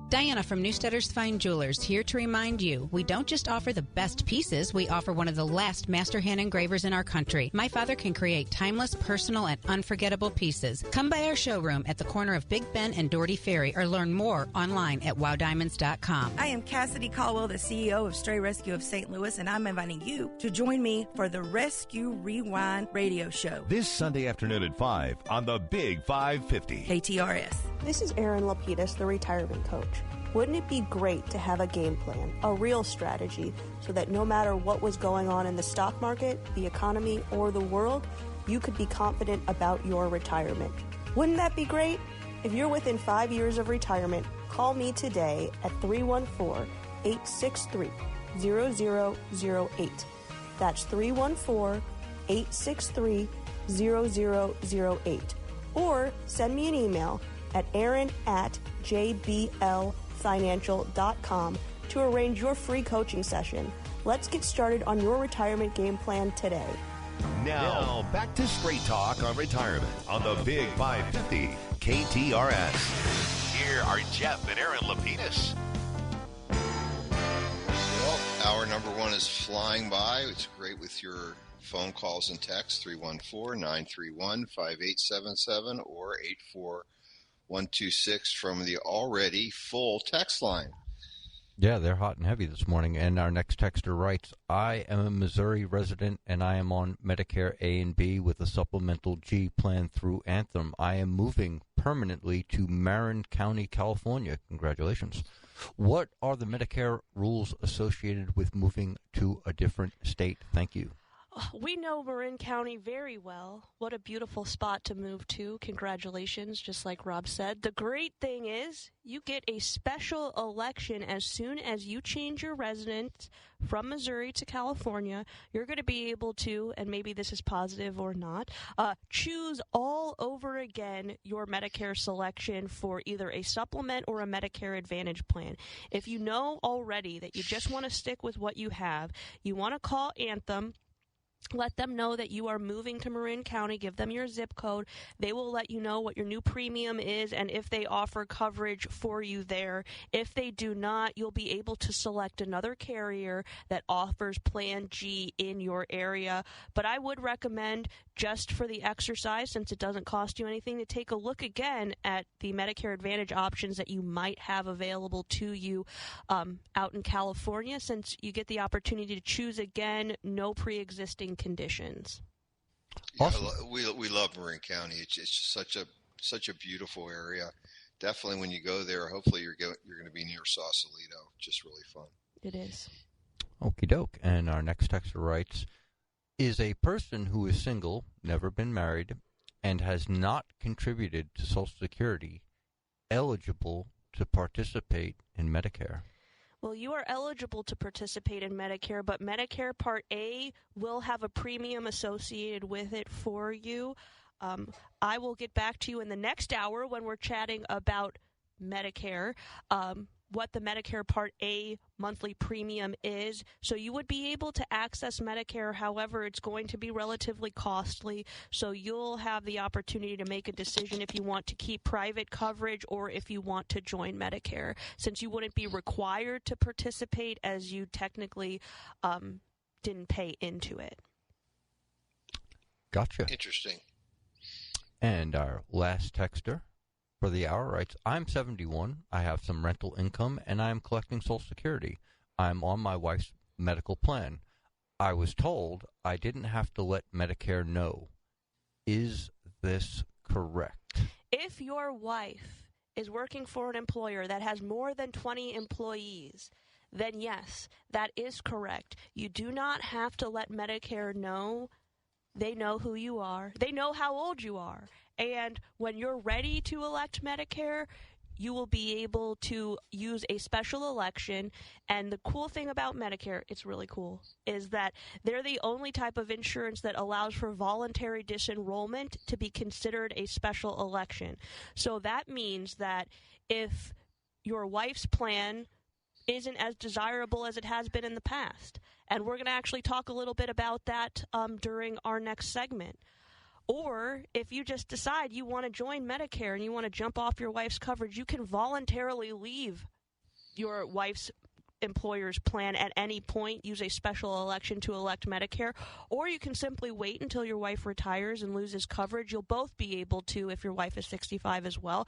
Diana from Newsteaders Fine Jewelers here to remind you, we don't just offer the best pieces, we offer one of the last master hand engravers in our country. My father can create timeless, personal, and unforgettable pieces. Come by our showroom at the corner of Big Ben and Doherty Ferry or learn more online at wowdiamonds.com. I am Cassidy Caldwell, the CEO of Stray Rescue of St. Louis, and I'm inviting you to join me for the Rescue Rewind radio show. This Sunday afternoon at 5 on the Big 550. KTRS. This is Erin Lapidus, the retirement coach. Wouldn't it be great to have a game plan, a real strategy, so that no matter what was going on in the stock market, the economy, or the world, you could be confident about your retirement? Wouldn't that be great? If you're within 5 years of retirement, call me today at 314-863-0008. That's 314-863-0008. Or send me an email at aaron@jblfinancial.com to arrange your free coaching session. Let's get started on your retirement game plan today. Now, back to Straight Talk on Retirement on the Big 550 KTRS. Here are Jeff and Erin Lapidus. Well, hour number 1 is flying by. It's great with your phone calls and texts, 314-931-5877 or 84126 from the already full text line. Yeah, they're hot and heavy this morning. And our next texter writes, I am a Missouri resident and I am on Medicare A and B with a supplemental G plan through Anthem. I am moving permanently to Marin County, California. Congratulations. What are the Medicare rules associated with moving to a different state? Thank you. We know Marin County very well. What a beautiful spot to move to. Congratulations, just like Rob said. The great thing is you get a special election as soon as you change your residence from Missouri to California. You're going to be able to, and maybe this is positive or not, choose all over again your Medicare selection for either a supplement or a Medicare Advantage plan. If you know already that you just want to stick with what you have, you want to call Anthem. Let them know that you are moving to Marin County. Give them your zip code. They will let you know what your new premium is and if they offer coverage for you there. If they do not, you'll be able to select another carrier that offers Plan G in your area. But I would recommend, just for the exercise, since it doesn't cost you anything, to take a look again at the Medicare Advantage options that you might have available to you out in California, since you get the opportunity to choose again, no pre-existing conditions. Awesome. Yeah, we love Marin County. It's just such a beautiful area. Definitely, when you go there, hopefully you're going to be near Sausalito. Just really fun. It is. Okie doke. And our next texter writes, is a person who is single, never been married, and has not contributed to Social Security eligible to participate in Medicare? Well, you are eligible to participate in Medicare, but Medicare Part A will have a premium associated with it for you. I will get back to you in the next hour when we're chatting about Medicare, what the Medicare Part A monthly premium is. So you would be able to access Medicare. However, it's going to be relatively costly. So you'll have the opportunity to make a decision if you want to keep private coverage or if you want to join Medicare, since you wouldn't be required to participate as you technically didn't pay into it. Gotcha. Interesting. And our last texter for the hour writes, I'm 71, I have some rental income, and I am collecting Social Security. I'm on my wife's medical plan. I was told I didn't have to let Medicare know. Is this correct? If your wife is working for an employer that has more than 20 employees, then yes, that is correct. You do not have to let Medicare know. They know who you are. They know how old you are. And when you're ready to elect Medicare, you will be able to use a special election. And the cool thing about Medicare, it's really cool, is that they're the only type of insurance that allows for voluntary disenrollment to be considered a special election. So that means that if your wife's plan isn't as desirable as it has been in the past, and we're going to actually talk a little bit about that during our next segment. Or if you just decide you want to join Medicare and you want to jump off your wife's coverage, you can voluntarily leave your wife's employer's plan at any point, use a special election to elect Medicare, or you can simply wait until your wife retires and loses coverage. You'll both be able to, if your wife is 65 as well,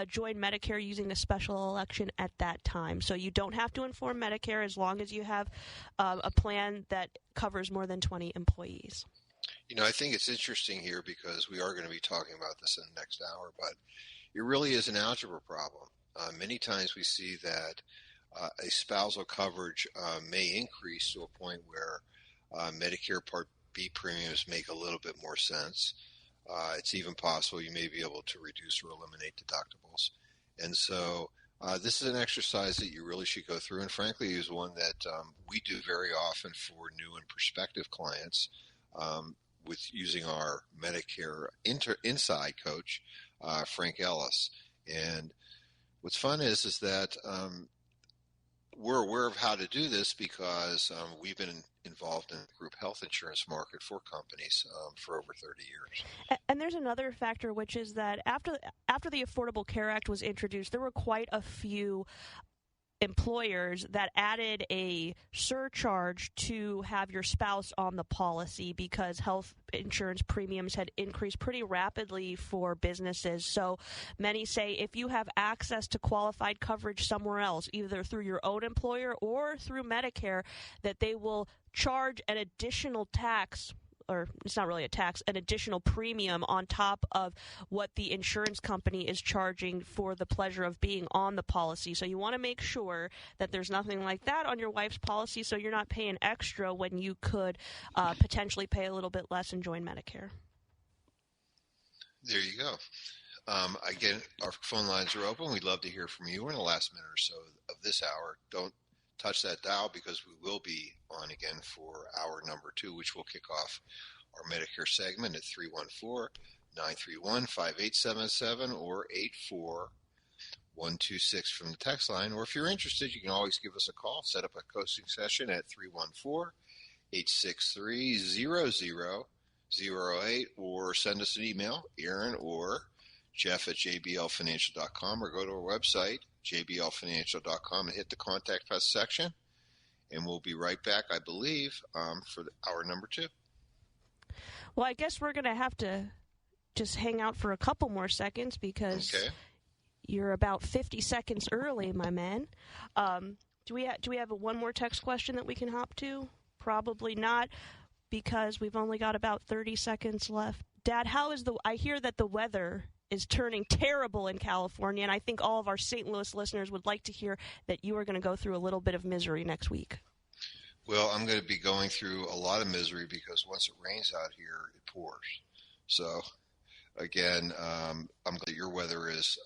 join Medicare using a special election at that time. So you don't have to inform Medicare as long as you have a plan that covers more than 20 employees. You know, I think it's interesting here because we are going to be talking about this in the next hour, but it really is an algebra problem. Many times we see that a spousal coverage may increase to a point where Medicare Part B premiums make a little bit more sense. It's even possible you may be able to reduce or eliminate deductibles. And so this is an exercise that you really should go through, and frankly is one that we do very often for new and prospective clients with using our Medicare Inside coach, Frank Ellis. And what's fun is that we're aware of how to do this because we've been involved in the group health insurance market for companies for over 30 years. And there's another factor, which is that after the Affordable Care Act was introduced, there were quite a few employers that added a surcharge to have your spouse on the policy because health insurance premiums had increased pretty rapidly for businesses. So many say if you have access to qualified coverage somewhere else, either through your own employer or through Medicare, that they will charge an additional tax, or it's not really a tax, an additional premium on top of what the insurance company is charging for the pleasure of being on the policy. So you want to make sure that there's nothing like that on your wife's policy so you're not paying extra when you could potentially pay a little bit less and join Medicare. There you go. Again, our phone lines are open. We'd love to hear from you in the last minute or so of this hour. Don't touch that dial because we will be on again for hour number 2, which will kick off our Medicare segment at 314-931-5877 or 84126 from the text line. Or if you're interested, you can always give us a call. Set up a coaching session at 314-863-0008 or send us an email, Aaron or Jeff at jblfinancial.com, or go to our website, jblfinancial.com, and hit the Contact Us section. And we'll be right back, I believe, for hour number 2. Well, I guess we're going to have to just hang out for a couple more seconds because you're about 50 seconds early, my man. Do we have one more text question that we can hop to? Probably not. because we've only got about 30 seconds left. Dad, I hear that the weather is turning terrible in California, and I think all of our St. Louis listeners would like to hear that you are going to go through a little bit of misery next week. Well, I'm going to be going through a lot of misery because once it rains out here, it pours. So, again, I'm glad your weather is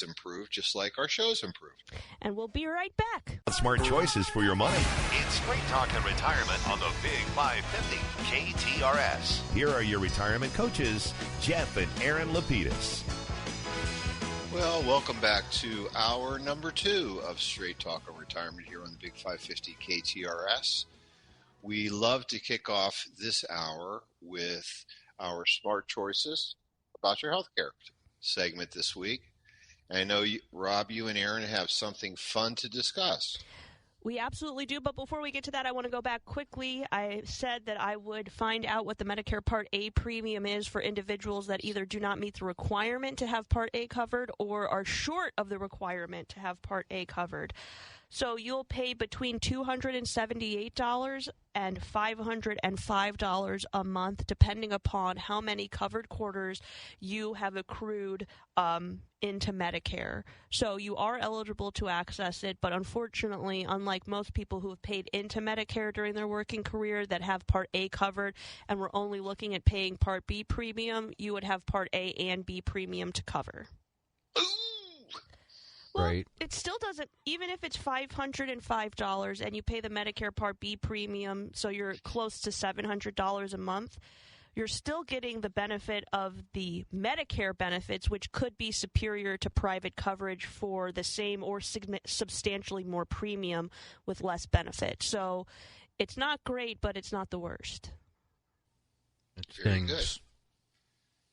improved, just like our show's improved. And we'll be right back. Smart choices for your money. It's Straight Talk and Retirement on the Big 550 KTRS. Here are your retirement coaches, Jeff and Aaron Lapidus. Well, welcome back to hour number 2 of Straight Talk on Retirement here on the Big 550 KTRS. We love to kick off this hour with our smart choices about your healthcare segment this week. And I know, Rob, you and Aaron have something fun to discuss. We absolutely do, but before we get to that, I want to go back quickly. I said that I would find out what the Medicare Part A premium is for individuals that either do not meet the requirement to have Part A covered or are short of the requirement to have Part A covered. So you'll pay between $278 and $505 a month, depending upon how many covered quarters you have accrued into Medicare. So you are eligible to access it, but unfortunately, unlike most people who have paid into Medicare during their working career that have Part A covered and were only looking at paying Part B premium, you would have Part A and B premium to cover. Well, right. It still doesn't, even if it's $505 and you pay the Medicare Part B premium, so you're close to $700 a month, you're still getting the benefit of the Medicare benefits, which could be superior to private coverage for the same or substantially more premium with less benefit. So it's not great, but it's not the worst. It stings.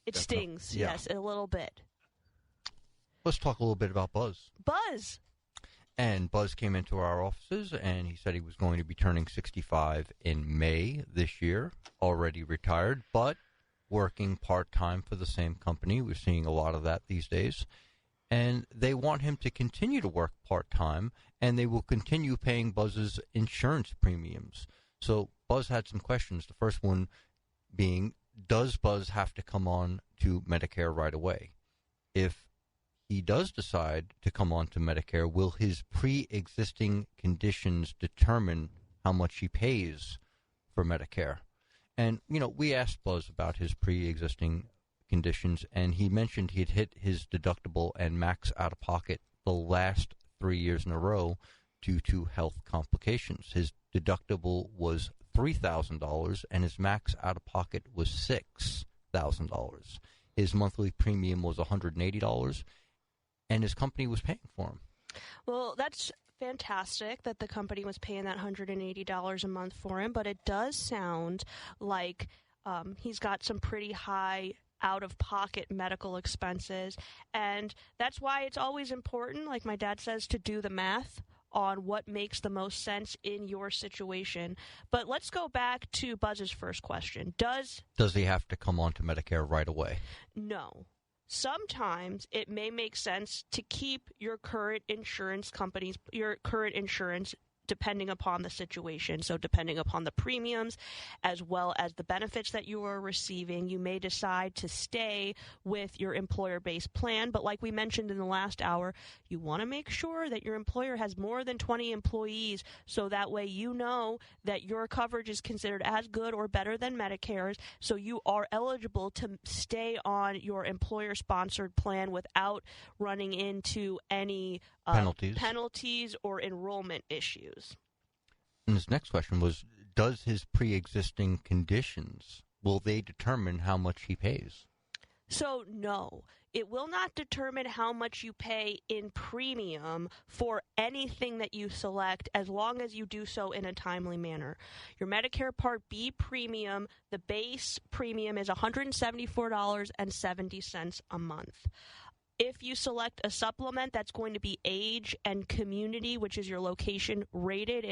It stings, Yeah. yes, a little bit. Let's talk a little bit about Buzz. Buzz! And Buzz came into our offices, and he said he was going to be turning 65 in May this year, already retired, but working part-time for the same company. We're seeing a lot of that these days. And they want him to continue to work part-time, and they will continue paying Buzz's insurance premiums. So Buzz had some questions. The first one being, does Buzz have to come on to Medicare right away? If he does decide to come on to Medicare, will his pre-existing conditions determine how much he pays for Medicare? And, we asked Buzz about his pre-existing conditions, and he mentioned he'd hit his deductible and max out-of-pocket the last 3 years in a row due to health complications. His deductible was $3,000, and his max out-of-pocket was $6,000. His monthly premium was $180, and his company was paying for him. Well, that's fantastic that the company was paying that $180 a month for him, but it does sound like he's got some pretty high out-of-pocket medical expenses, and that's why it's always important, like my dad says, to do the math on what makes the most sense in your situation. But let's go back to Buzz's first question. Does he have to come on to Medicare right away? No. Sometimes it may make sense to keep your current insurance depending upon the situation. So depending upon the premiums as well as the benefits that you are receiving, you may decide to stay with your employer-based plan. But like we mentioned in the last hour, you want to make sure that your employer has more than 20 employees, so that way you know that your coverage is considered as good or better than Medicare's, so you are eligible to stay on your employer-sponsored plan without running into any penalties or enrollment issues. And his next question was, does his pre-existing conditions, will they determine how much he pays? So, no. It will not determine how much you pay in premium for anything that you select, as long as you do so in a timely manner. Your Medicare Part B premium, the base premium is $174.70 a month. If you select a supplement that's going to be age and community, which is your location rated,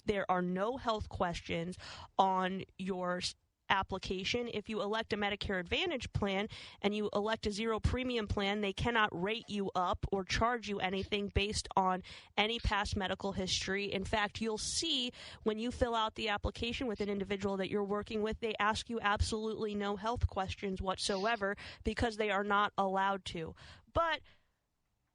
there are no health questions on your application. If you elect a Medicare Advantage plan and you elect a zero premium plan, they cannot rate you up or charge you anything based on any past medical history. In fact, you'll see when you fill out the application with an individual that you're working with, they ask you absolutely no health questions whatsoever because they are not allowed to. But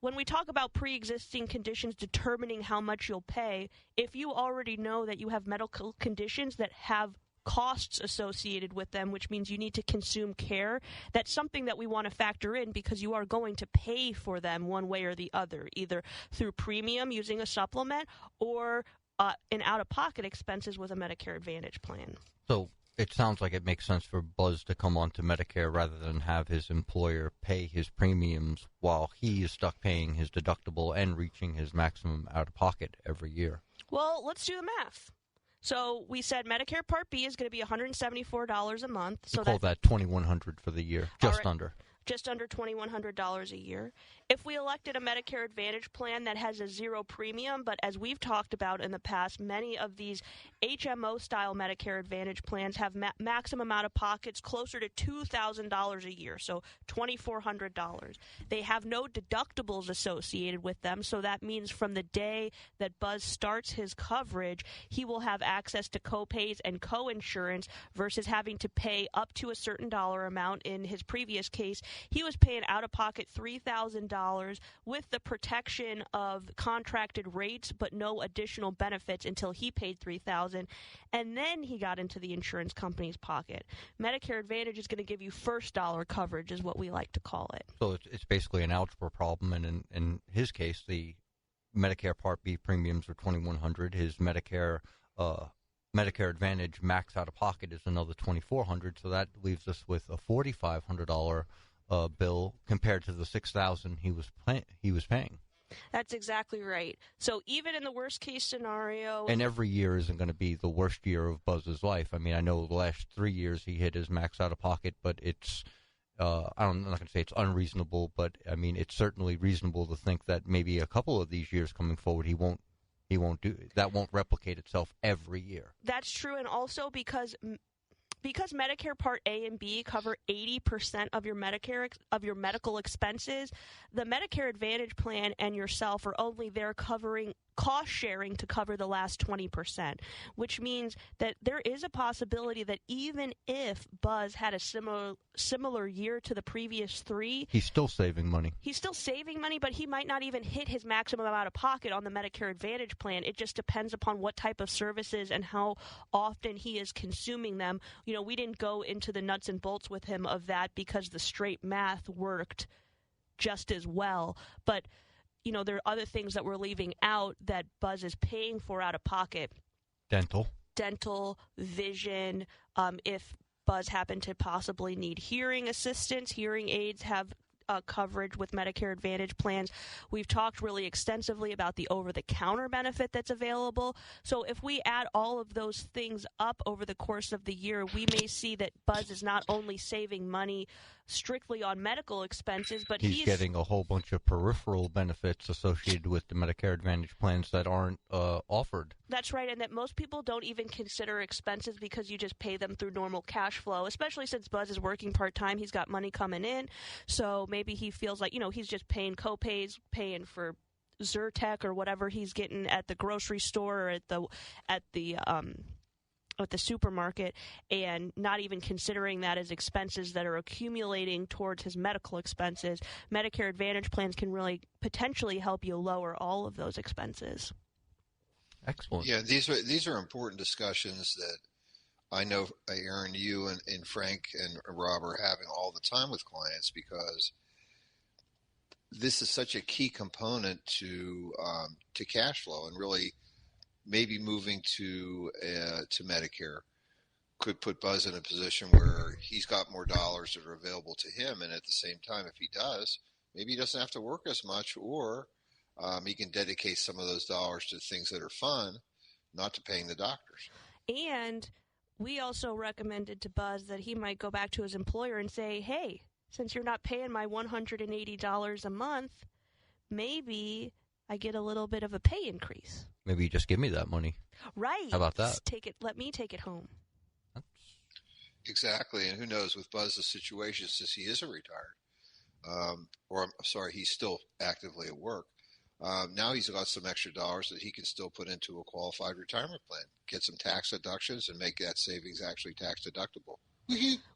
when we talk about pre-existing conditions determining how much you'll pay, if you already know that you have medical conditions that have costs associated with them, which means you need to consume care, that's something that we want to factor in because you are going to pay for them one way or the other, either through premium using a supplement or in out-of-pocket expenses with a Medicare Advantage plan. So it sounds like it makes sense for Buzz to come on to Medicare rather than have his employer pay his premiums while he is stuck paying his deductible and reaching his maximum out-of-pocket every year. Well, let's do the math. So we said Medicare Part B is going to be $174 a month. So call that $2,100 for the year, just under. Just under $2,100 a year. If we elected a Medicare Advantage plan that has a zero premium, but as we've talked about in the past, many of these HMO-style Medicare Advantage plans have maximum out-of-pockets closer to $2,000 a year, so $2,400. They have no deductibles associated with them, so that means from the day that Buzz starts his coverage, he will have access to co-pays and co-insurance versus having to pay up to a certain dollar amount. In his previous case, he was paying out-of-pocket $3,000 with the protection of contracted rates but no additional benefits until he paid $3,000, and then he got into the insurance company's pocket. Medicare Advantage is going to give you first dollar coverage is what we like to call it. So it's basically an algebra problem, and in his case, the Medicare Part B premiums are $2,100. His Medicare Advantage max out-of-pocket is another $2,400, so that leaves us with a $4,500 bill compared to the $6,000 he was paying. That's exactly right. So even in the worst case scenario, and every year isn't going to be the worst year of Buzz's life. I mean, I know the last 3 years he hit his max out of pocket, but it's I'm not going to say it's unreasonable, but I mean it's certainly reasonable to think that maybe a couple of these years coming forward he won't do that. Won't replicate itself every year. That's true, and also because Medicare Part A and B cover 80% of your medical expenses, the Medicare Advantage plan and yourself are only there covering cost sharing to cover the last 20%, which means that there is a possibility that even if Buzz had a similar year to the previous three, he's still saving money. He's still saving money, but he might not even hit his maximum out of pocket on the Medicare Advantage plan. It just depends upon what type of services and how often he is consuming them. You know, we didn't go into the nuts and bolts with him of that because the straight math worked just as well. But you know, there are other things that we're leaving out that Buzz is paying for out of pocket. Dental, vision. If Buzz happened to possibly need hearing assistance, hearing aids have coverage with Medicare Advantage plans. We've talked really extensively about the over-the-counter benefit that's available. So if we add all of those things up over the course of the year, we may see that Buzz is not only saving money strictly on medical expenses, but he's getting a whole bunch of peripheral benefits associated with the Medicare Advantage plans that aren't offered. That's right, and that most people don't even consider expenses because you just pay them through normal cash flow, especially since Buzz is working part-time. He's got money coming in, so maybe he feels like, you know, he's just paying co-pays, paying for Zyrtec or whatever he's getting at the grocery store or at the supermarket, and not even considering that as expenses that are accumulating towards his medical expenses. Medicare Advantage plans can really potentially help you lower all of those expenses. Excellent. Yeah, these are important discussions that I know, Aaron, you and Frank and Rob are having all the time with clients, because this is such a key component to cash flow, and really maybe moving to Medicare could put Buzz in a position where he's got more dollars that are available to him, and at the same time, if he does, maybe he doesn't have to work as much, or he can dedicate some of those dollars to things that are fun, not to paying the doctors. And we also recommended to Buzz that he might go back to his employer and say, hey, since you're not paying my $180 a month, maybe I get a little bit of a pay increase. Maybe you just give me that money. Right. How about that? Let me take it home. Exactly, and who knows with Buzz's situation since he isn't retired, he's still actively at work. Now he's got some extra dollars that he can still put into a qualified retirement plan, get some tax deductions, and make that savings actually tax deductible.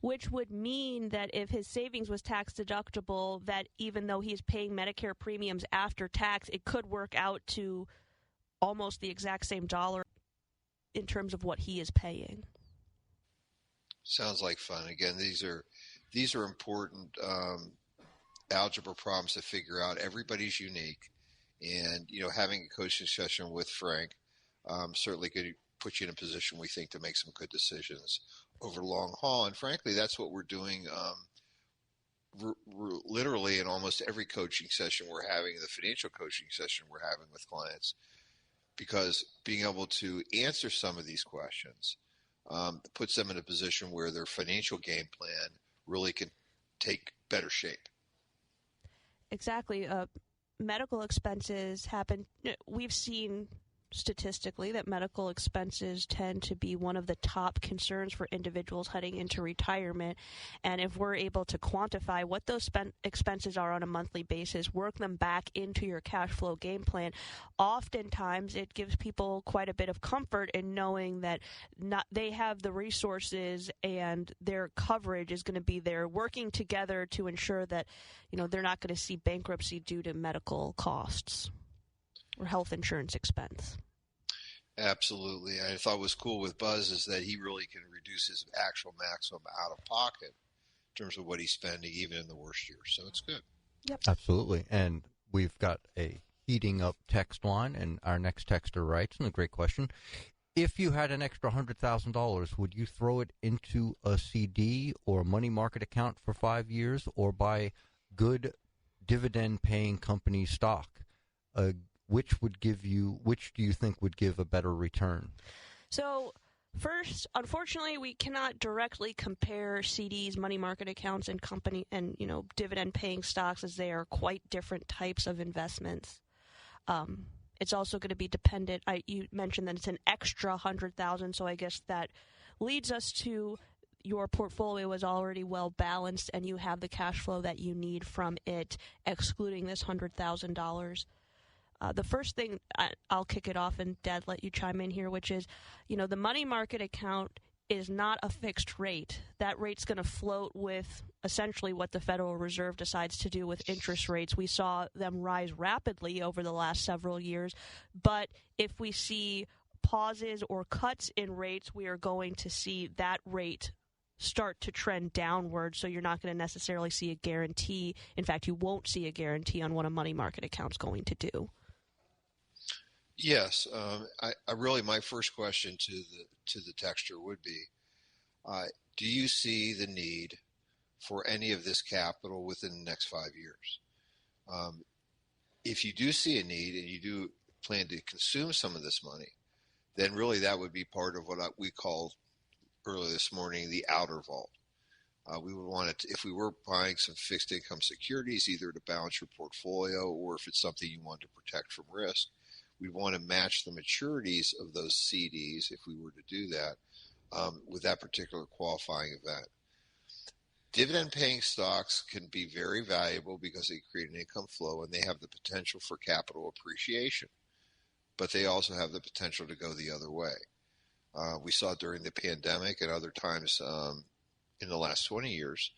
Which would mean that if his savings was tax deductible, that even though he's paying Medicare premiums after tax, it could work out to almost the exact same dollar in terms of what he is paying. Sounds like fun. Again, these are important algebra problems to figure out. Everybody's unique, and having a coaching session with Frank certainly could put you in a position, we think, to make some good decisions over the long haul. And frankly, that's what we're doing literally in almost every coaching session we're having, the financial coaching session we're having with clients, because being able to answer some of these questions puts them in a position where their financial game plan really can take better shape. Exactly. Medical expenses happen. We've seen statistically that medical expenses tend to be one of the top concerns for individuals heading into retirement. And if we're able to quantify what those expenses are on a monthly basis, work them back into your cash flow game plan, oftentimes it gives people quite a bit of comfort in knowing that they have the resources and their coverage is going to be there, working together to ensure that they're not going to see bankruptcy due to medical costs or health insurance expense. Absolutely. I thought what was cool with Buzz is that he really can reduce his actual maximum out of pocket in terms of what he's spending, even in the worst years. So it's good. Yep. Absolutely. And we've got a heating up text line, and our next texter writes, and a great question, if you had an extra $100,000, would you throw it into a CD or a money market account for 5 years, or buy good dividend-paying company stock? Which do you think would give a better return? So first, unfortunately, we cannot directly compare CDs, money market accounts, and company and dividend-paying stocks, as they are quite different types of investments. It's also going to be dependent. You mentioned that it's an extra $100,000, so I guess that leads us to your portfolio is already well balanced, and you have the cash flow that you need from it, excluding this $100,000. The first thing, I'll kick it off, and Dad, let you chime in here, which is, the money market account is not a fixed rate. That rate's going to float with essentially what the Federal Reserve decides to do with interest rates. We saw them rise rapidly over the last several years, but if we see pauses or cuts in rates, we are going to see that rate start to trend downward, so you're not going to necessarily see a guarantee. In fact, you won't see a guarantee on what a money market account's going to do. Yes, my first question to the texter would be, do you see the need for any of this capital within the next 5 years? If you do see a need and you do plan to consume some of this money, then really that would be part of what we called earlier this morning the outer vault. We would want it if we were buying some fixed income securities, either to balance your portfolio or if it's something you want to protect from risk. We want to match the maturities of those CDs, if we were to do that, with that particular qualifying event. Dividend-paying stocks can be very valuable because they create an income flow and they have the potential for capital appreciation, but they also have the potential to go the other way. We saw during the pandemic and other times in the last 20 years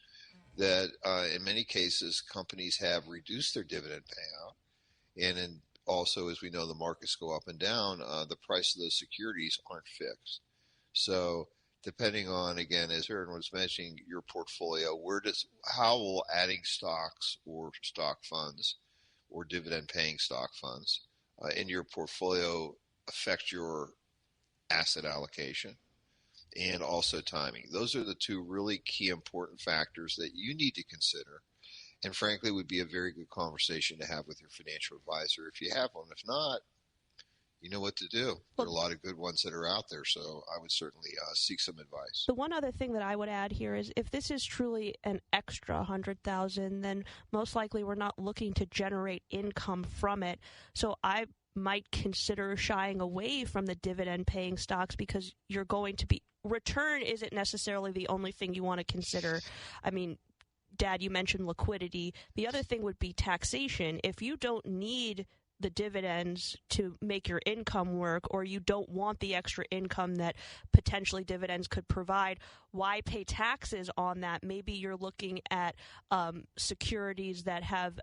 that in many cases companies have reduced their dividend payout, and also, as we know, the markets go up and down, the price of those securities aren't fixed. So depending on, again, as Aaron was mentioning, your portfolio, how will adding stocks or stock funds or dividend-paying stock funds in your portfolio affect your asset allocation and also timing? Those are the two really key important factors that you need to consider. And frankly, would be a very good conversation to have with your financial advisor if you have one. If not, you know what to do. There are a lot of good ones that are out there, so I would certainly seek some advice. The one other thing that I would add here is if this is truly an extra $100,000, then most likely we're not looking to generate income from it. So I might consider shying away from the dividend-paying stocks because you're going to be return isn't necessarily the only thing you want to consider. I mean, Dad, you mentioned liquidity. The other thing would be taxation. If you don't need the dividends to make your income work, or you don't want the extra income that potentially dividends could provide, why pay taxes on that? Maybe you're looking at securities that have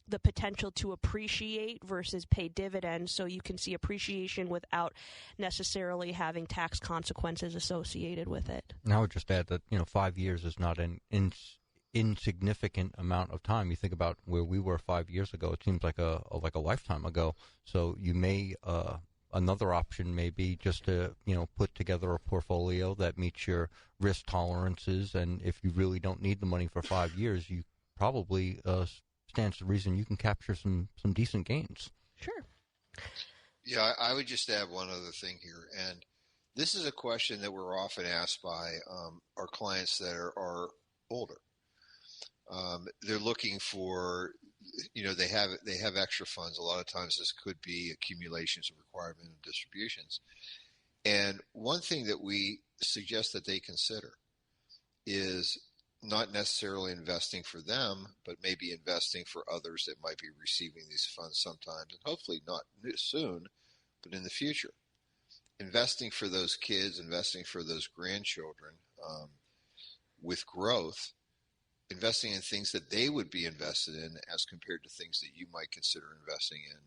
the potential to appreciate versus pay dividends, so you can see appreciation without necessarily having tax consequences associated with it. And I would just add that 5 years is not an insignificant amount of time. You think about where we were 5 years ago; it seems like a lifetime ago. So you may another option may be just to put together a portfolio that meets your risk tolerances, and if you really don't need the money for 5 years, you probably stands to reason you can capture some decent gains. Sure. Yeah, I would just add one other thing here, and this is a question that we're often asked by our clients that are older. They're looking for, they have extra funds. A lot of times this could be accumulations of requirement and distributions. And one thing that we suggest that they consider is not necessarily investing for them, but maybe investing for others that might be receiving these funds sometimes, and hopefully not soon, but in the future. Investing for those kids, investing for those grandchildren with growth, investing in things that they would be invested in as compared to things that you might consider investing in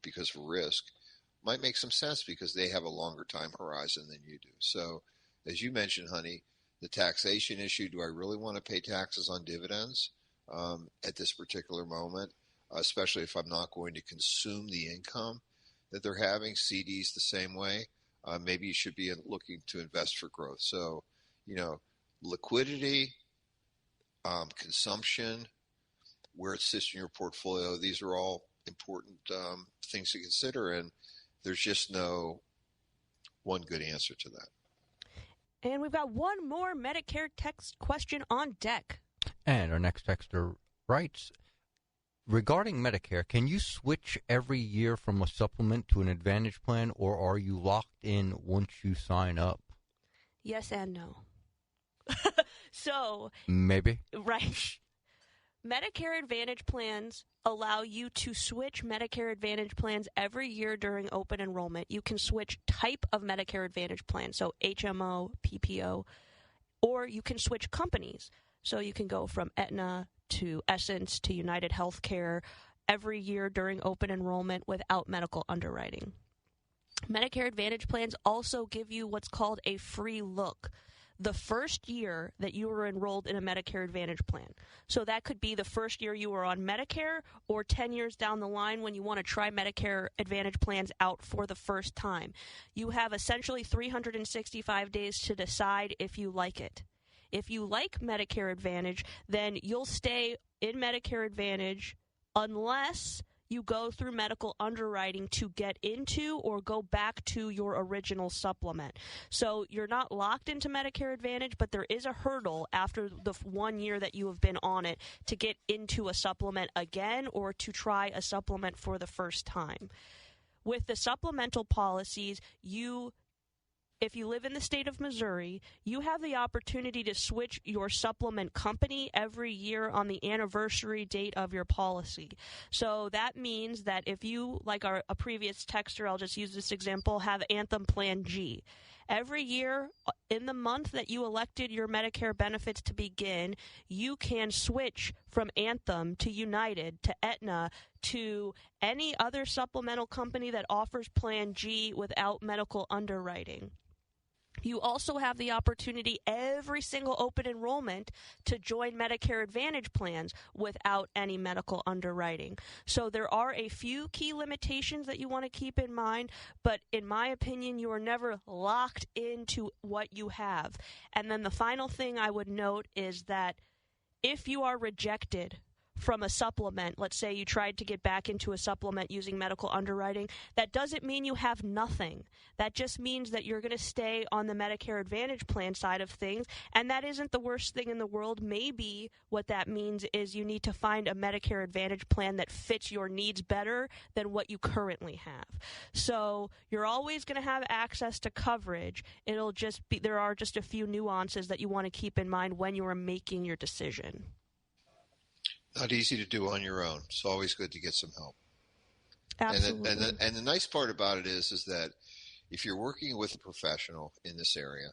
because of risk, might make some sense because they have a longer time horizon than you do. So as you mentioned, honey, the taxation issue, do I really want to pay taxes on dividends at this particular moment, especially if I'm not going to consume the income that they're having? CDs the same way. Maybe you should be looking to invest for growth. So, liquidity, consumption, where it sits in your portfolio, these are all important things to consider, and there's just no one good answer to that. And we've got one more Medicare text question on deck. And our next texter writes, regarding Medicare, can you switch every year from a supplement to an Advantage plan, or are you locked in once you sign up? Yes and no. So maybe. Right. Medicare Advantage plans allow you to switch Medicare Advantage plans every year during open enrollment. You can switch type of Medicare Advantage plan, so HMO, PPO, or you can switch companies. So you can go from Aetna to Essence to United Healthcare every year during open enrollment without medical underwriting. Medicare Advantage plans also give you what's called a free look the first year that you were enrolled in a Medicare Advantage plan. So that could be the first year you were on Medicare, or 10 years down the line when you want to try Medicare Advantage plans out for the first time. You have essentially 365 days to decide if you like it. If you like Medicare Advantage, then you'll stay in Medicare Advantage unless you go through medical underwriting to get into or go back to your original supplement. So you're not locked into Medicare Advantage, but there is a hurdle after the 1 year that you have been on it to get into a supplement again or to try a supplement for the first time. With the supplemental policies, if you live in the state of Missouri, you have the opportunity to switch your supplement company every year on the anniversary date of your policy. So that means that if you, like a previous texter, I'll just use this example, have Anthem Plan G. Every year, in the month that you elected your Medicare benefits to begin, you can switch from Anthem to United to Aetna to any other supplemental company that offers Plan G without medical underwriting. You also have the opportunity every single open enrollment to join Medicare Advantage plans without any medical underwriting. So there are a few key limitations that you want to keep in mind, but in my opinion, you are never locked into what you have. And then the final thing I would note is that if you are rejected from a supplement. Let's say you tried to get back into a supplement using medical underwriting. That doesn't mean you have nothing. That just means that you're going to stay on the Medicare Advantage plan side of things, and that isn't the worst thing in the world. Maybe what that means is you need to find a Medicare Advantage plan that fits your needs better than what you currently have. So you're always going to have access to coverage. It'll just be, there are just a few nuances that you want to keep in mind when you are making your decision. Not easy to do on your own. It's always good to get some help. Absolutely. And the nice part about it is that if you're working with a professional in this area,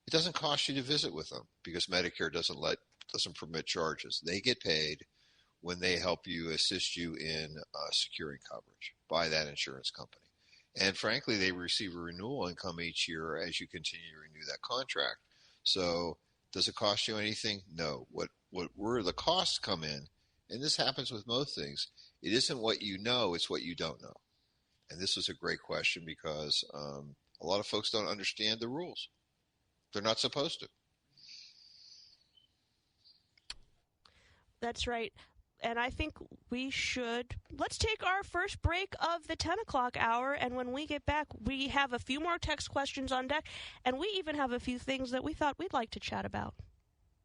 it doesn't cost you to visit with them because Medicare doesn't permit charges. They get paid when they help you, assist you in securing coverage by that insurance company. And frankly, they receive a renewal income each year as you continue to renew that contract. So does it cost you anything? No. Where the costs come in, and this happens with most things, it isn't what you know, it's what you don't know. And this was a great question because a lot of folks don't understand the rules. They're not supposed to. That's right. And I think let's take our first break of the 10 o'clock hour, and when we get back, we have a few more text questions on deck, and we even have a few things that we thought we'd like to chat about.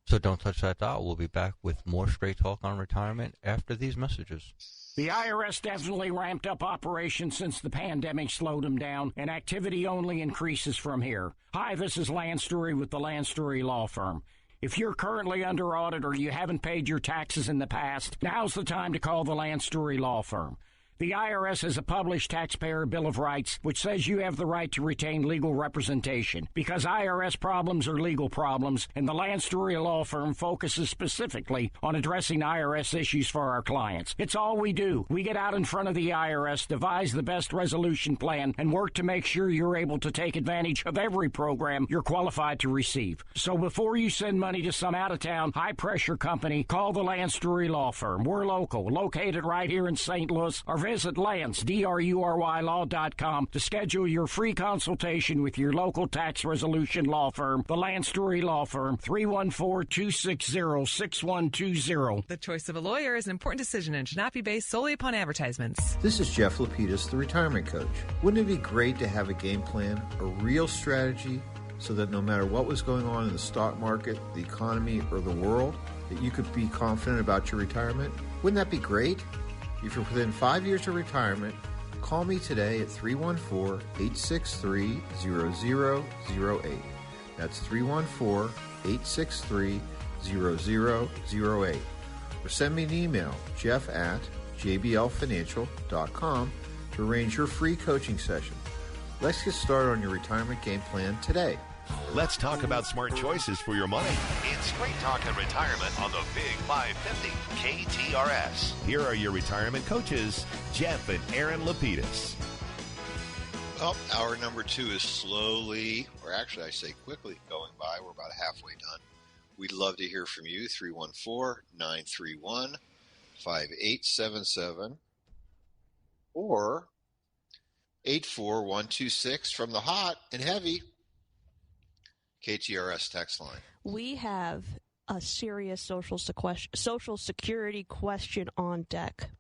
So don't touch that dial. We'll be back with more Straight Talk on Retirement after these messages. The IRS definitely ramped up operations since the pandemic slowed them down, and activity only increases from here. Hi, this is Lance Story with the Lance Story Law Firm. If you're currently under audit or you haven't paid your taxes in the past, now's the time to call the Lance Story Law Firm. The IRS has a published Taxpayer Bill of Rights, which says you have the right to retain legal representation. Because IRS problems are legal problems, and the Lance Story Law Firm focuses specifically on addressing IRS issues for our clients. It's all we do. We get out in front of the IRS, devise the best resolution plan, and work to make sure you're able to take advantage of every program you're qualified to receive. So before you send money to some out-of-town, high-pressure company, call the Lance Story Law Firm. We're local, located right here in St. Louis, or visit Lance, DRURYlaw.com to schedule your free consultation with your local tax resolution law firm, the Lance Story Law Firm, 314-260-6120. The choice of a lawyer is an important decision and should not be based solely upon advertisements. This is Jeff Lapidus, the retirement coach. Wouldn't it be great to have a game plan, a real strategy, so that no matter what was going on in the stock market, the economy, or the world, that you could be confident about your retirement? Wouldn't that be great? If you're within 5 years of retirement, call me today at 314-863-0008. That's 314-863-0008. Or send me an email, jeff@jblfinancial.com, to arrange your free coaching session. Let's get started on your retirement game plan today. Let's talk about smart choices for your money. It's Straight Talk and Retirement on the Big 550 KTRS. Here are your retirement coaches, Jeff and Aaron Lapidus. Well, hour number 2 is slowly, or actually I say quickly, going by. We're about halfway done. We'd love to hear from you, 314-931-5877 or 84126 from the hot and heavy KTRS text line. We have a serious Social Security question on deck.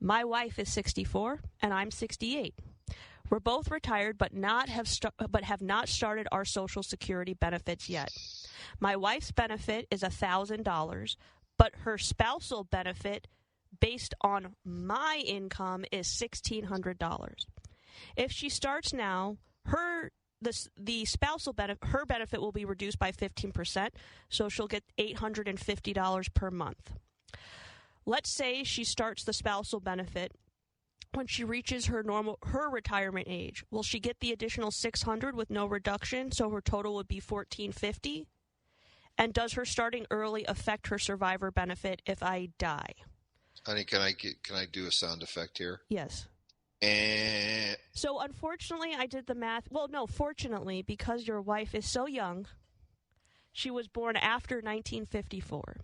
My wife is 64 and I'm 68. We're both retired but have not started our Social Security benefits yet. My wife's benefit is $1,000, but her spousal benefit based on my income is $1,600. If she starts now, the spousal benefit, her benefit will be reduced by 15%, so she'll get $850 per month. Let's say she starts the spousal benefit when she reaches her retirement age. Will she get the additional $600 with no reduction, so her total would be $1,450? And does her starting early affect her survivor benefit if I die? Honey, can I do a sound effect here? Yes. And so unfortunately, I did the math. Well, no, fortunately, because your wife is so young, she was born after 1954.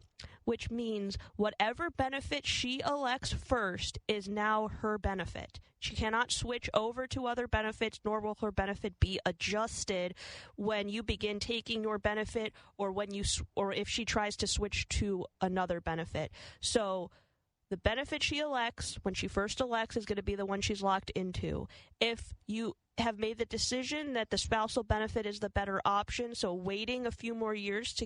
which means whatever benefit she elects first is now her benefit. She cannot switch over to other benefits, nor will her benefit be adjusted when you begin taking your benefit or if she tries to switch to another benefit. So the benefit she elects when she first elects is going to be the one she's locked into. If you have made the decision that the spousal benefit is the better option, so waiting a few more years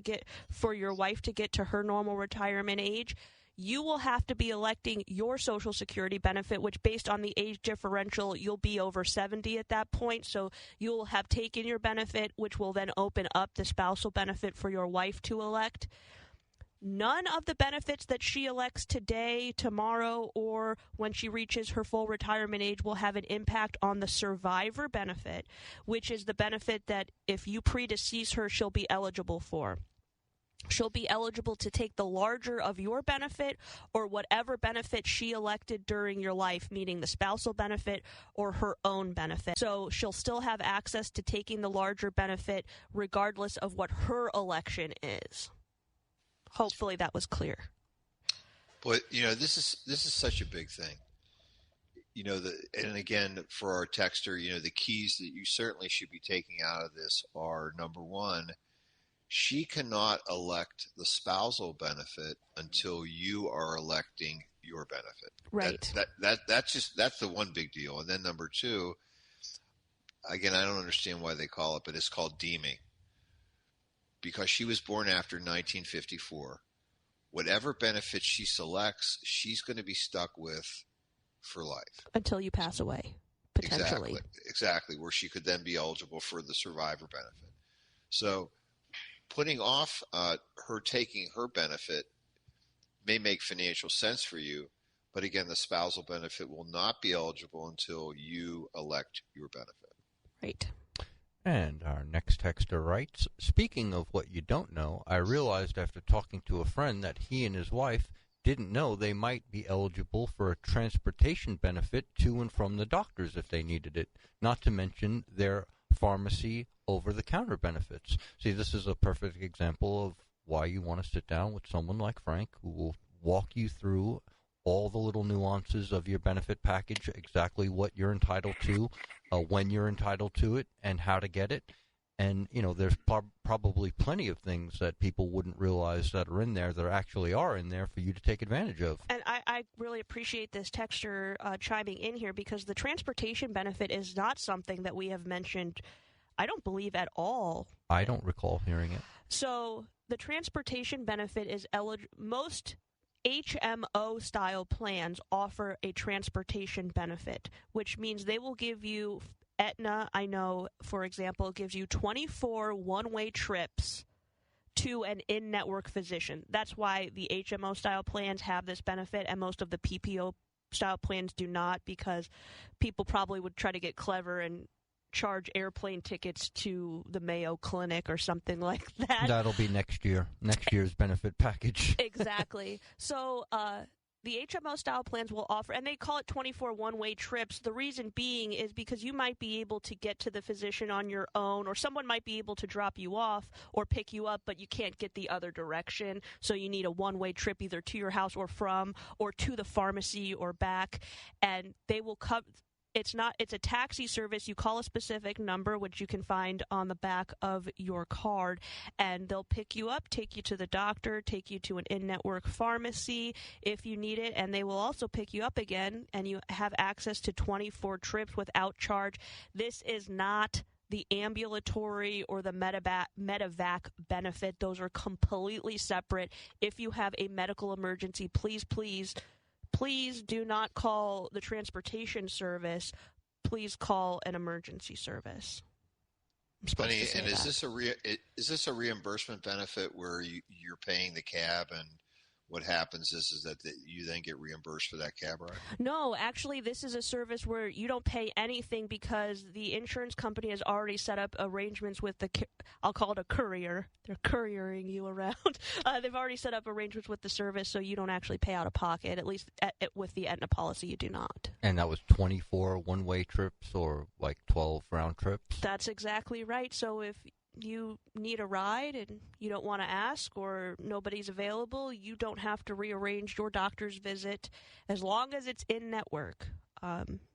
for your wife to get to her normal retirement age, you will have to be electing your Social Security benefit, which based on the age differential, you'll be over 70 at that point. So you'll have taken your benefit, which will then open up the spousal benefit for your wife to elect. None of the benefits that she elects today, tomorrow, or when she reaches her full retirement age will have an impact on the survivor benefit, which is the benefit that if you predecease her, she'll be eligible for. She'll be eligible to take the larger of your benefit or whatever benefit she elected during your life, meaning the spousal benefit or her own benefit. So she'll still have access to taking the larger benefit regardless of what her election is. Hopefully that was clear. But, this is such a big thing. And again, for our texter, the keys that you certainly should be taking out of this are, number one, she cannot elect the spousal benefit until you are electing your benefit. Right. That's the one big deal. And then number two, again, I don't understand why they call it, but it's called deeming. Because she was born after 1954, whatever benefit she selects, she's going to be stuck with for life. Until you pass away, potentially. Exactly, where she could then be eligible for the survivor benefit. So putting off her taking her benefit may make financial sense for you, but again, the spousal benefit will not be eligible until you elect your benefit. Right. And our next texter writes, speaking of what you don't know, I realized after talking to a friend that he and his wife didn't know they might be eligible for a transportation benefit to and from the doctors if they needed it, not to mention their pharmacy over-the-counter benefits. See, this is a perfect example of why you want to sit down with someone like Frank who will walk you through all the little nuances of your benefit package, exactly what you're entitled to, when you're entitled to it, and how to get it. And, there's probably plenty of things that people wouldn't realize that are in there that actually are in there for you to take advantage of. And I really appreciate this texter chiming in here, because the transportation benefit is not something that we have mentioned, I don't believe, at all. I don't recall hearing it. So the transportation benefit is most HMO-style plans offer a transportation benefit, which means they will give you, Aetna, I know, for example, gives you 24 one-way trips to an in-network physician. That's why the HMO-style plans have this benefit, and most of the PPO-style plans do not, because people probably would try to get clever and charge airplane tickets to the Mayo Clinic or something like that. That'll be next year's benefit package. Exactly. So the HMO style plans will offer, and they call it 24 one-way trips. The reason being is because you might be able to get to the physician on your own, or someone might be able to drop you off or pick you up, but you can't get the other direction. So you need a one-way trip either to your house or to the pharmacy or back, and they will cover. It's a taxi service. You call a specific number, which you can find on the back of your card, and they'll pick you up, take you to the doctor, take you to an in-network pharmacy if you need it, and they will also pick you up again, and you have access to 24 trips without charge. This is not the ambulatory or the medevac benefit. Those are completely separate. If you have a medical emergency, please do not call the transportation service. Please call an emergency service. Funny, and is this a reimbursement benefit where you're paying the cab, and what happens is that you then get reimbursed for that cab ride? No, actually, this is a service where you don't pay anything because the insurance company has already set up arrangements with I'll call it a courier. They're couriering you around. They've already set up arrangements with the service, so you don't actually pay out of pocket. At least with the Aetna policy, you do not. And that was 24 one-way trips or like 12 round trips? That's exactly right. So if you need a ride and you don't want to ask or nobody's available, you don't have to rearrange your doctor's visit. As long as it's in network,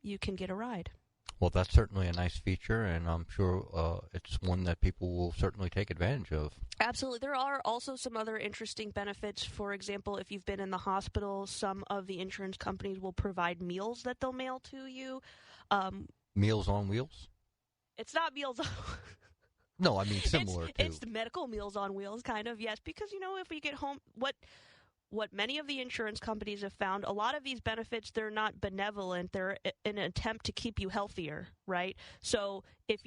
you can get a ride. Well, that's certainly a nice feature, and I'm sure it's one that people will certainly take advantage of. Absolutely. There are also some other interesting benefits. For example, if you've been in the hospital, some of the insurance companies will provide meals that they'll mail to you. Meals on Wheels? It's not Meals on No, I mean similar to. It's the medical Meals on Wheels, kind of, yes. Because, if we get home, what many of the insurance companies have found, a lot of these benefits, they're not benevolent. They're an attempt to keep you healthier, right? So if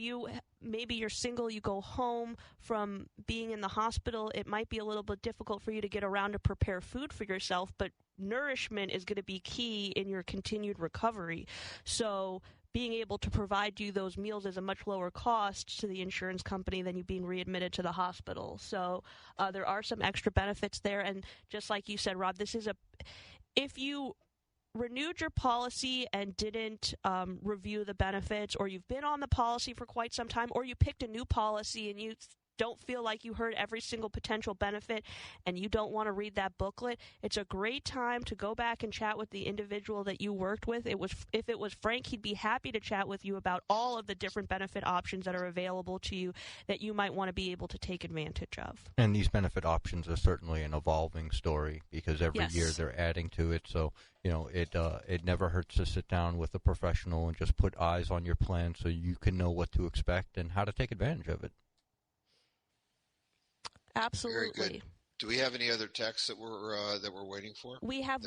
maybe you're single, you go home from being in the hospital, it might be a little bit difficult for you to get around to prepare food for yourself, but nourishment is going to be key in your continued recovery. So being able to provide you those meals is a much lower cost to the insurance company than you being readmitted to the hospital. So there are some extra benefits there. And just like you said, Rob, if you renewed your policy and didn't review the benefits, or you've been on the policy for quite some time, or you picked a new policy and you don't feel like you heard every single potential benefit and you don't want to read that booklet, it's a great time to go back and chat with the individual that you worked with. If it was Frank, he'd be happy to chat with you about all of the different benefit options that are available to you that you might want to be able to take advantage of. And these benefit options are certainly an evolving story because every year they're adding to it. So, it never hurts to sit down with a professional and just put eyes on your plan so you can know what to expect and how to take advantage of it. Absolutely. Very good. Do we have any other texts that we're waiting for? We have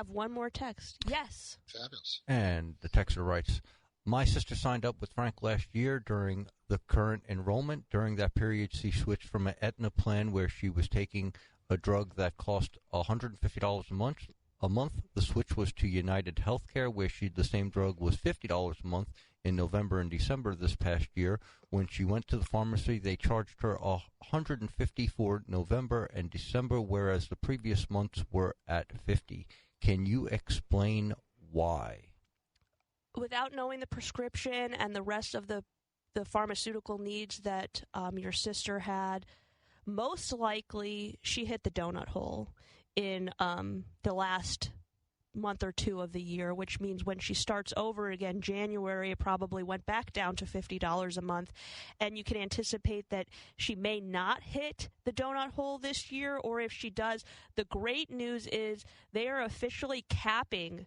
one more text. Yes. Fabulous. And the texter writes, "My sister signed up with Frank last year during the current enrollment. During that period, she switched from an Aetna plan where she was taking a drug that cost $150 a month. The switch was to United Healthcare, where the same drug was $50 a month. In November and December this past year, when she went to the pharmacy, they charged her $150 for November and December, whereas the previous months were at $50. Can you explain why?" Without knowing the prescription and the rest of the pharmaceutical needs that your sister had, most likely she hit the donut hole in the last month or two of the year, which means when she starts over again, January, it probably went back down to $50 a month. And you can anticipate that she may not hit the donut hole this year, or if she does, the great news is they are officially capping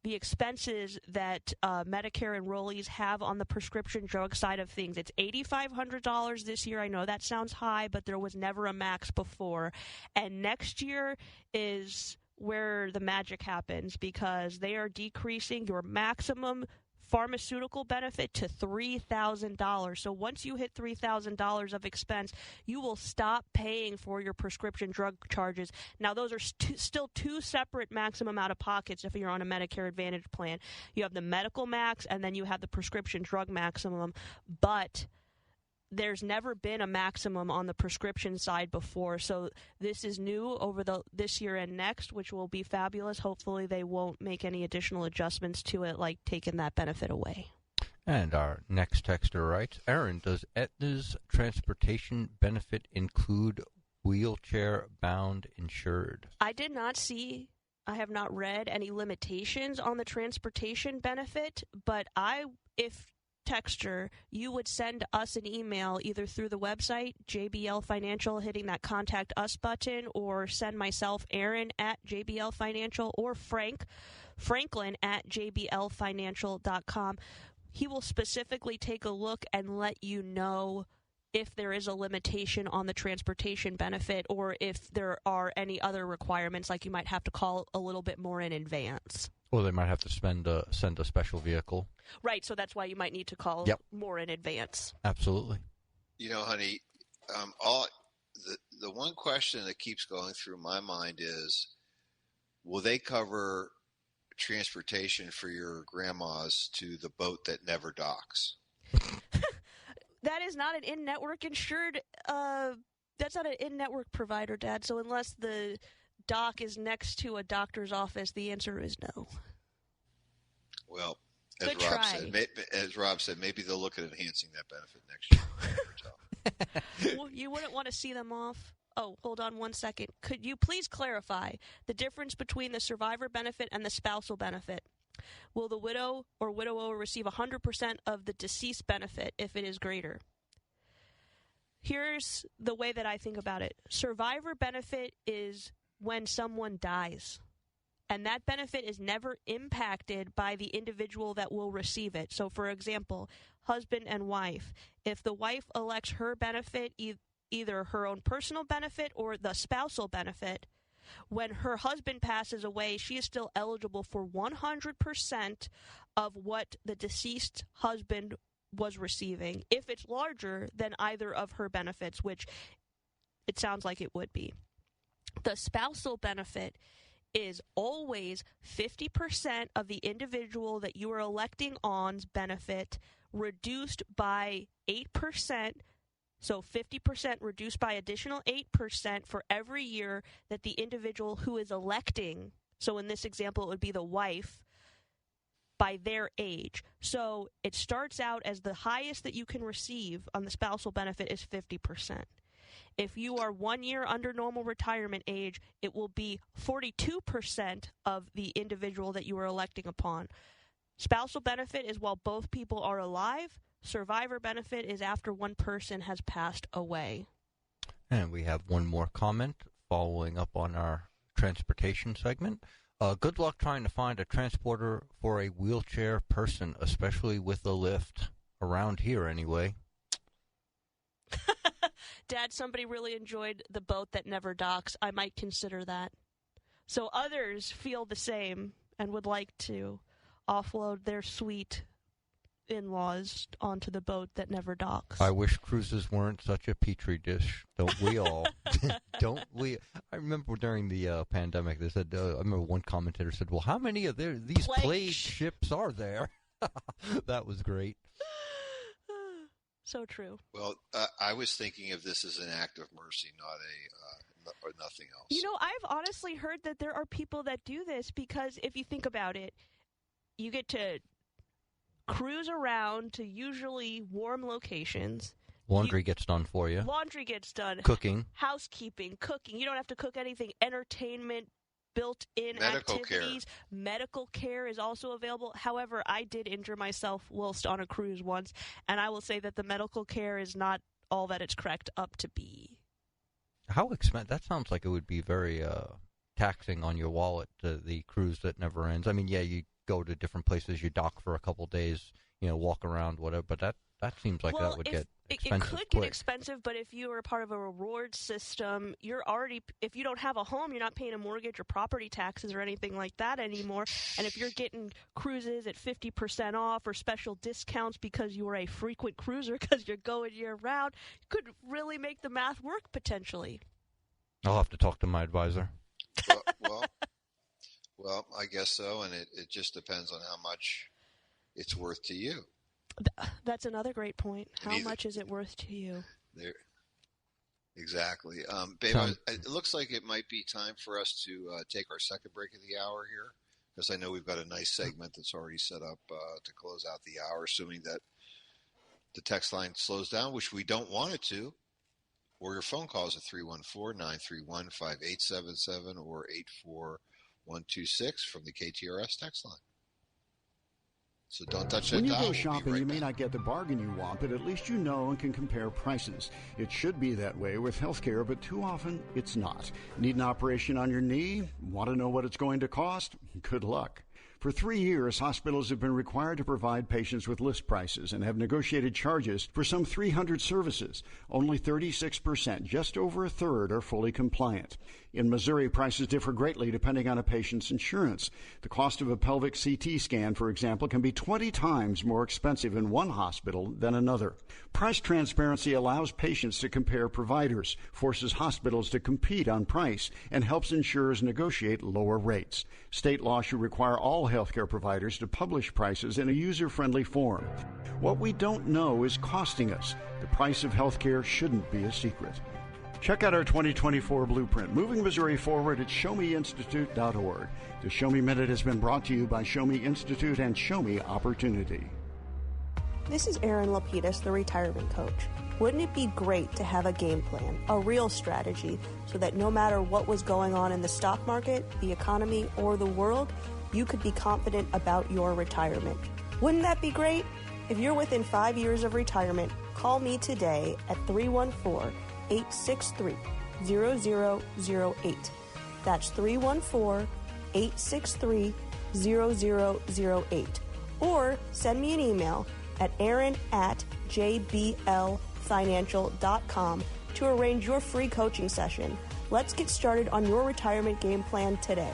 the expenses that Medicare enrollees have on the prescription drug side of things. It's $8,500 this year. I know that sounds high, but there was never a max before. And next year is where the magic happens, because they are decreasing your maximum pharmaceutical benefit to $3,000. So once you hit $3,000 of expense, you will stop paying for your prescription drug charges. Now, those are still two separate maximum out-of-pockets if you're on a Medicare Advantage plan. You have the medical max, and then you have the prescription drug maximum, but there's never been a maximum on the prescription side before, so this is new over this year and next, which will be fabulous. Hopefully they won't make any additional adjustments to it, like taking that benefit away. And our next texter writes, "Aaron, does Aetna's transportation benefit include wheelchair-bound insured?" I have not read any limitations on the transportation benefit, but if texter, you would send us an email either through the website, JBL Financial, hitting that Contact Us button, or send myself, Aaron, at JBL Financial, or Franklin at JBLFinancial.com. He will specifically take a look and let you know if there is a limitation on the transportation benefit, or if there are any other requirements, like you might have to call a little bit more in advance. Or they might have to send a special vehicle. Right, so that's why you might need to call more in advance. Absolutely. Honey, the one question that keeps going through my mind is, will they cover transportation for your grandmas to the boat that never docks? That is not an in-network insured. That's not an in-network provider, Dad. So unless the dock is next to a doctor's office, the answer is no. Well, As Rob said, maybe they'll look at enhancing that benefit next year. Well, you wouldn't want to see them off. Oh, hold on 1 second. Could you please clarify the difference between the survivor benefit and the spousal benefit? Will the widow or widower receive 100% of the deceased benefit if it is greater? Here's the way that I think about it. Survivor benefit is when someone dies, and that benefit is never impacted by the individual that will receive it. So, for example, husband and wife. If the wife elects her benefit, either her own personal benefit or the spousal benefit, when her husband passes away, she is still eligible for 100% of what the deceased husband was receiving, if it's larger than either of her benefits, which it sounds like it would be. The spousal benefit is always 50% of the individual that you are electing on's benefit reduced by 8%. So 50% reduced by additional 8% for every year that the individual who is electing, so in this example it would be the wife, by their age. So it starts out as the highest that you can receive on the spousal benefit is 50%. If you are 1 year under normal retirement age, it will be 42% of the individual that you are electing upon. Spousal benefit is while both people are alive. Survivor benefit is after one person has passed away. And we have one more comment following up on our transportation segment. Good luck trying to find a transporter for a wheelchair person, especially with a lift. Around here, anyway. Dad, somebody really enjoyed the boat that never docks. I might consider that. So others feel the same and would like to offload their sweet in-laws onto the boat that never docks. I wish cruises weren't such a petri dish. Don't we all? Don't we? I remember during the pandemic, they said, I remember one commentator said, well, how many of these plague ships are there? That was great. So true. Well, I was thinking of this as an act of mercy, not or nothing else. You know, I've honestly heard that there are people that do this because if you think about it, you get to cruise around to usually warm locations. Laundry gets done for you. Laundry gets done. Cooking. Housekeeping. Cooking. You don't have to cook anything. Entertainment. Built-in medical activities. Care. Medical care is also available. However, I did injure myself whilst on a cruise once, and I will say that the medical care is not all that it's cracked up to be. How expensive? That sounds like it would be very taxing on your wallet, the cruise that never ends. I mean, yeah, you go to different places, you dock for a couple days, walk around, whatever, but that seems like that would get expensive. It could get expensive, but if you are part of a reward system, if you don't have a home, you're not paying a mortgage or property taxes or anything like that anymore. And if you're getting cruises at 50% off or special discounts because you are a frequent cruiser because you're going year-round, you could really make the math work potentially. I'll have to talk to my advisor. Well, I guess so, and it just depends on how much it's worth to you. That's another great point. How much is it worth to you? There, exactly. Babe, it looks like it might be time for us to take our second break of the hour here, because I know we've got a nice segment that's already set up to close out the hour, assuming that the text line slows down, which we don't want it to, or your phone calls at 314-931-5877 or 84126 from the KTRS text line. So don't touch that dial. When you go shopping, you may not get the bargain you want, but at least you know and can compare prices. It should be that way with healthcare, but too often it's not. Need an operation on your knee? Want to know what it's going to cost? Good luck. For 3 years, hospitals have been required to provide patients with list prices and have negotiated charges for some 300 services. Only 36%, just over a third, are fully compliant. In Missouri, prices differ greatly depending on a patient's insurance. The cost of a pelvic CT scan, for example, can be 20 times more expensive in one hospital than another. Price transparency allows patients to compare providers, forces hospitals to compete on price, and helps insurers negotiate lower rates. State law should require all healthcare providers to publish prices in a user-friendly form. What we don't know is costing us. The price of healthcare shouldn't be a secret. Check out our 2024 blueprint, moving Missouri forward at showmeinstitute.org. The Show Me Minute has been brought to you by Show Me Institute and Show Me Opportunity. This is Erin Lapidus, the retirement coach. Wouldn't it be great to have a game plan, a real strategy, so that no matter what was going on in the stock market, the economy, or the world, you could be confident about your retirement? Wouldn't that be great? If you're within 5 years of retirement, call me today at 314-863-0008. That's 314-863-0008. Or send me an email at aaron@jblfinancial.com to arrange your free coaching session. Let's get started on your retirement game plan today.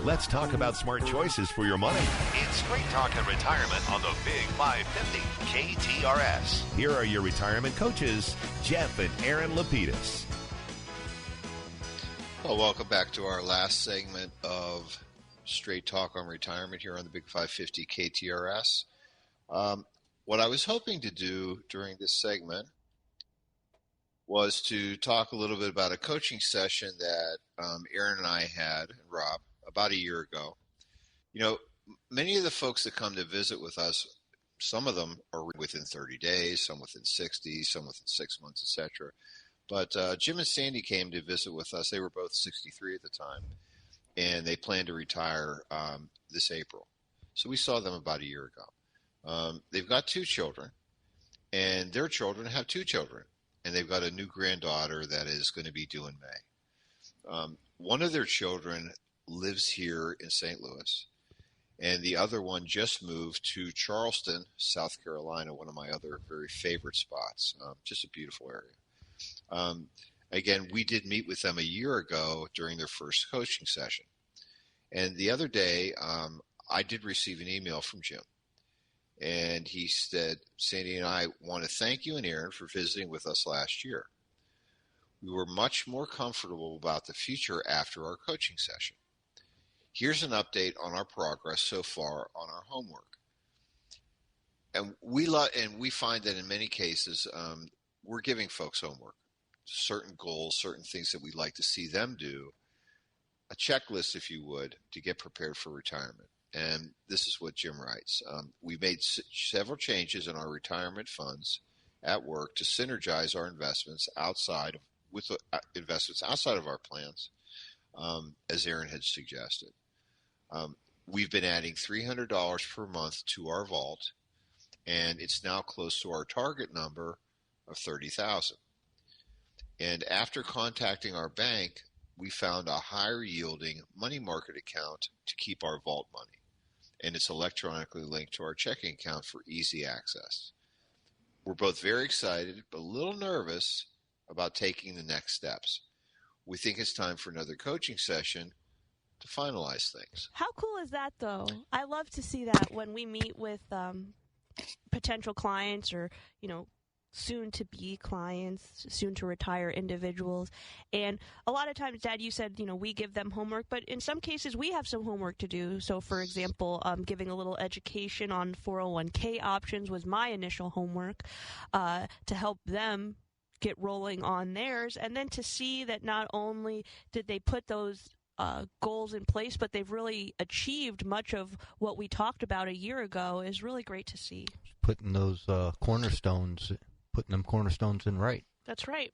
Let's talk about smart choices for your money. It's Straight Talk and Retirement on the Big 550 KTRS. Here are your retirement coaches, Jeff and Erin Lapidus. Well, welcome back to our last segment of Straight Talk on Retirement here on the Big 550 KTRS. What I was hoping to do during this segment was to talk a little bit about a coaching session that Erin and I had, and Rob, about a year ago. You know, many of the folks that come to visit with us, some of them are within 30 days, some within 60, some within 6 months, etc. But Jim and Sandy came to visit with us. They were both 63 at the time, and they planned to retire this April. So we saw them about a year ago. They've got 2 children, and their children have 2 children, and they've got a new granddaughter that is going to be due in May. One of their children lives here in St. Louis, and the other one just moved to Charleston, South Carolina, one of my other very favorite spots. Just a beautiful area. Again, we did meet with them a year ago during their first coaching session. And the other day, I did receive an email from Jim. And he said, Sandy and I want to thank you and Erin for visiting with us last year. We were much more comfortable about the future after our coaching session. Here's an update on our progress so far on our homework. And we find that in many cases, we're giving folks homework, certain goals, certain things that we'd like to see them do, a checklist, if you would, to get prepared for retirement. And this is what Jim writes. We made several changes in our retirement funds at work to synergize our investments outside of our plans, as Erin had suggested. We've been adding $300 per month to our vault, and it's now close to our target number of $30,000. And after contacting our bank, we found a higher yielding money market account to keep our vault money. And it's electronically linked to our checking account for easy access. We're both very excited, but a little nervous about taking the next steps. We think it's time for another coaching session to finalize things. How cool is that, though? I love to see that when we meet with potential clients or, soon-to-be clients, soon-to-retire individuals. And a lot of times, Dad, you said, we give them homework, but in some cases, we have some homework to do. So, for example, giving a little education on 401k options was my initial homework to help them get rolling on theirs. And then to see that not only did they put those goals in place, but they've really achieved much of what we talked about a year ago is really great to see. Putting those cornerstones in right. That's right.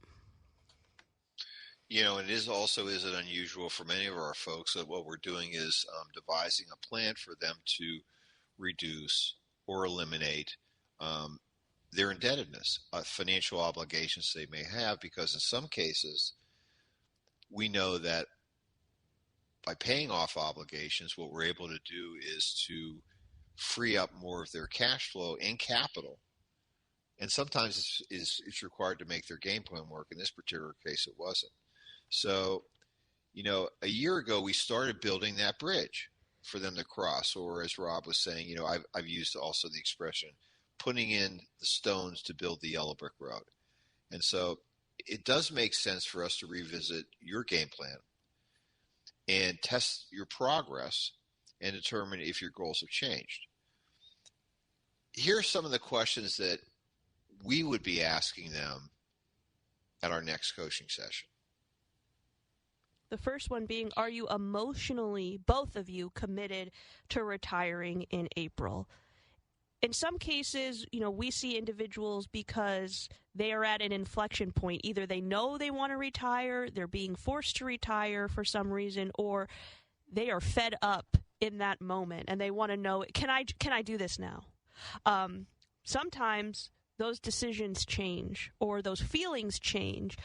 It isn't unusual for many of our folks that what we're doing is devising a plan for them to reduce or eliminate their indebtedness, financial obligations they may have, because in some cases we know that by paying off obligations, what we're able to do is to free up more of their cash flow and capital. And sometimes it's required to make their game plan work. In this particular case, it wasn't. So, a year ago, we started building that bridge for them to cross. Or as Rob was saying, I've used also the expression, putting in the stones to build the yellow brick road. And so it does make sense for us to revisit your game plan and test your progress and determine if your goals have changed. Here are some of the questions that we would be asking them at our next coaching session. The first one being, are you emotionally, both of you, committed to retiring in April? In some cases, we see individuals because they are at an inflection point. Either they know they want to retire, they're being forced to retire for some reason, or they are fed up in that moment and they want to know, can I do this now? Sometimes those decisions change or those feelings change,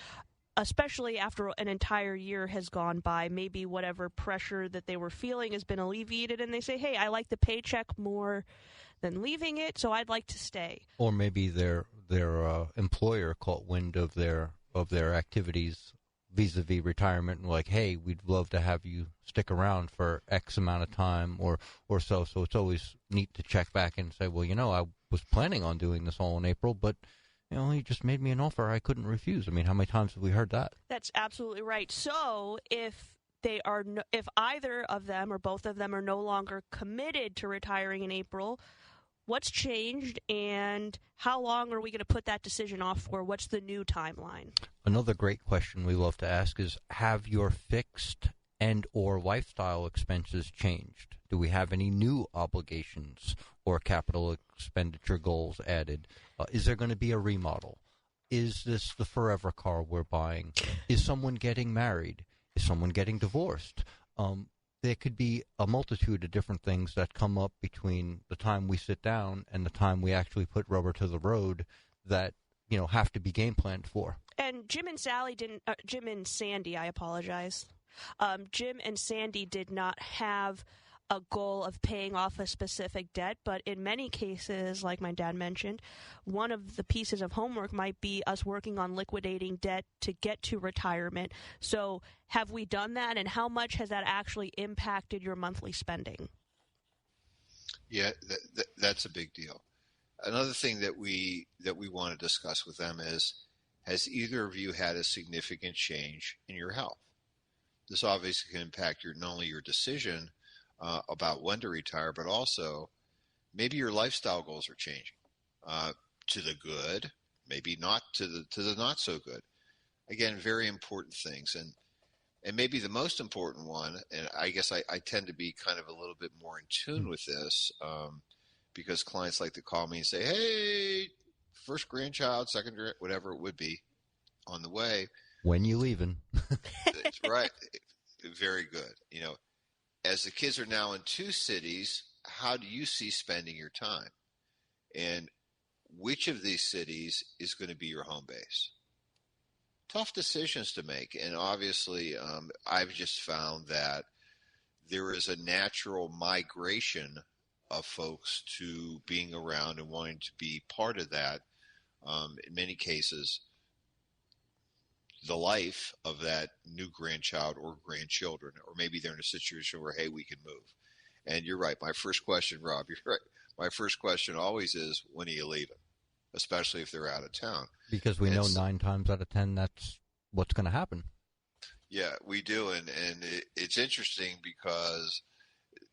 especially after an entire year has gone by. Maybe whatever pressure that they were feeling has been alleviated and they say, hey, I like the paycheck more than leaving it, so I'd like to stay. Or maybe their employer caught wind of their activities vis-a-vis retirement and like, hey, we'd love to have you stick around for X amount of time or so. So it's always neat to check back and say, well, I was planning on doing this all in April, but he just made me an offer I couldn't refuse. I mean, how many times have we heard that? That's absolutely right. So if either of them or both of them are no longer committed to retiring in April, what's changed and how long are we going to put that decision off for? What's the new timeline? Another great question we love to ask is, have your fixed and or lifestyle expenses changed? Do we have any new obligations or capital expenditure goals added? Is there going to be a remodel? Is this the forever car we're buying? Is someone getting married? Is someone getting divorced? There could be a multitude of different things that come up between the time we sit down and the time we actually put rubber to the road that, have to be game planned for. And Jim and Sandy, I apologize. Jim and Sandy did not have a goal of paying off a specific debt, but in many cases, like my dad mentioned, one of the pieces of homework might be us working on liquidating debt to get to retirement. So have we done that, and how much has that actually impacted your monthly spending? Yeah, that's a big deal. Another thing that we want to discuss with them is, has either of you had a significant change in your health? This obviously can impact not only your decision about when to retire, but also maybe your lifestyle goals are changing to the good, maybe not to the not so good. Again, very important things, and maybe the most important one. And I guess I tend to be kind of a little bit more in tune with this because clients like to call me and say, "Hey, first grandchild, second, whatever it would be, on the way. When you leaving?" That's right. Very good. As the kids are now in 2 cities, how do you see spending your time? And which of these cities is going to be your home base? Tough decisions to make. And obviously, I've just found that there is a natural migration of folks to being around and wanting to be part of that. In many cases, the life of that new grandchild or grandchildren, or maybe they're in a situation where, hey, we can move. And you're right. My first question, Rob, you're right. My first question always is, when are you leaving? Especially if they're out of town. Because we know 9 times out of 10 that's what's going to happen. Yeah, we do. And it's interesting because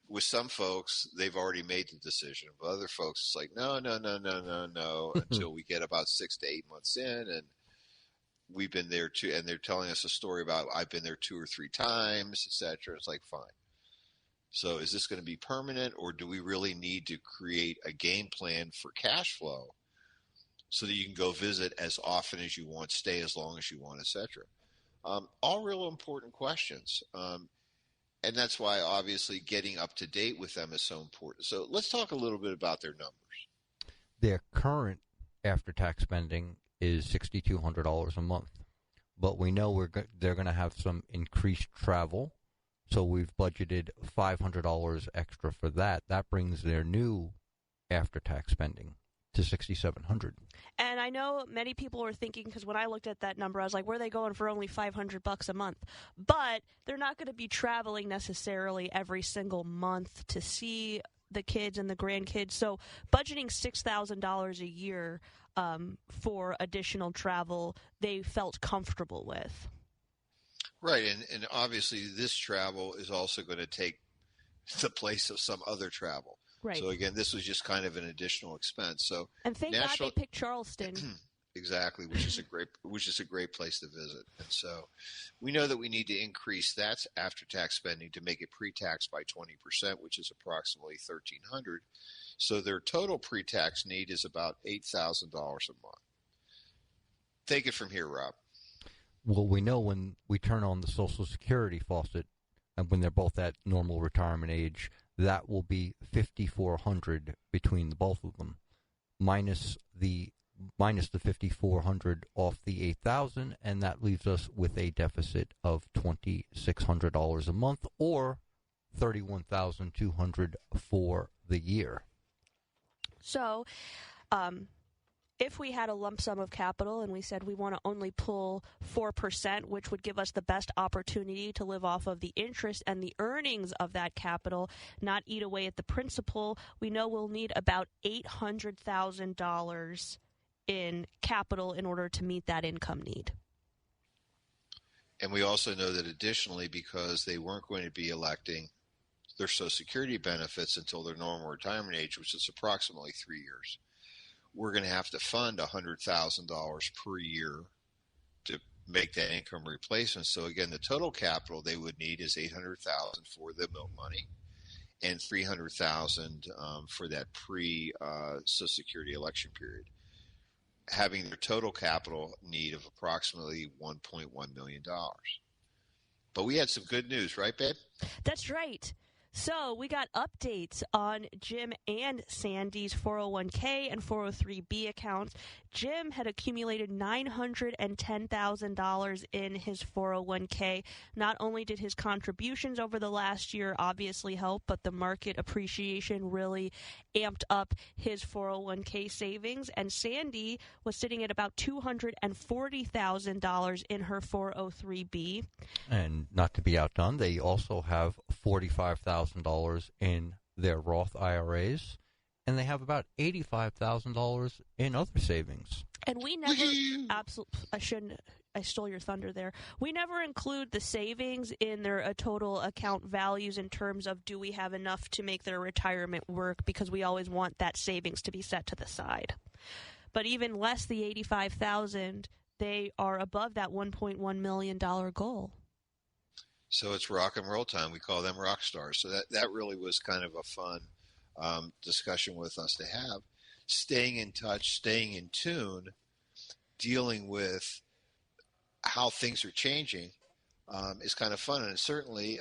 with some folks, they've already made the decision. With other folks, it's like, no, until we get about 6 to 8 months in, and we've been there too, and they're telling us a story about, I've been there 2 or 3 times, etc. It's like, fine. So is this going to be permanent, or do we really need to create a game plan for cash flow so that you can go visit as often as you want, stay as long as you want, etc.? All real important questions. And that's why obviously getting up to date with them is so important. So let's talk a little bit about their numbers. Their current after-tax spending is $6,200 a month. But we know they're going to have some increased travel, so we've budgeted $500 extra for that. That brings their new after-tax spending to $6,700. And I know many people are thinking, because when I looked at that number, I was like, where are they going for only $500 a month? But they're not going to be traveling necessarily every single month to see the kids and the grandkids. So budgeting $6,000 a year for additional travel, they felt comfortable with. Right, and obviously this travel is also going to take the place of some other travel. Right. So again, this was just kind of an additional expense. So and thank God they picked Charleston. Exactly, which is a great place to visit. And so we know that we need to increase that after-tax spending to make it pre-tax by 20%, which is approximately $1,300. So their total pre-tax need is about $8,000 a month. Take it from here, Rob. Well, we know when we turn on the Social Security faucet, and when they're both at normal retirement age, that will be $5,400 between the both of them, minus the $5,400 off the $8,000, and that leaves us with a deficit of $2,600 a month, or $31,200 for the year. So, if we had a lump sum of capital and we said we want to only pull 4%, which would give us the best opportunity to live off of the interest and the earnings of that capital, not eat away at the principal, we know we'll need about $800,000 in capital in order to meet that income need. And we also know that additionally, because they weren't going to be electing their Social Security benefits until their normal retirement age, which is approximately 3 years, we're going to have to fund $100,000 per year to make that income replacement. So again, the total capital they would need is $800,000 for the milk money and $300,000 for that pre-Social Security election period, having their total capital need of approximately $1.1 million. But we had some good news, right, babe? That's right. So we got updates on Jim and Sandy's 401k and 403b accounts. Jim had accumulated $910,000 in his 401k. Not only did his contributions over the last year obviously help, but the market appreciation really amped up his 401k savings. And Sandy was sitting at about $240,000 in her 403b. And not to be outdone, they also have $45,000 in their Roth IRAs, and they have about $85,000 in other savings. And we never I stole your thunder there. We never include the savings in their total account values in terms of do we have enough to make their retirement work, because we always want that savings to be set to the side. But even less the $85,000, they are above that $1.1 million goal. So it's rock and roll time. We call them rock stars. So that really was kind of a fun discussion with us to have. Staying in touch, staying in tune, dealing with how things are changing is kind of fun. And certainly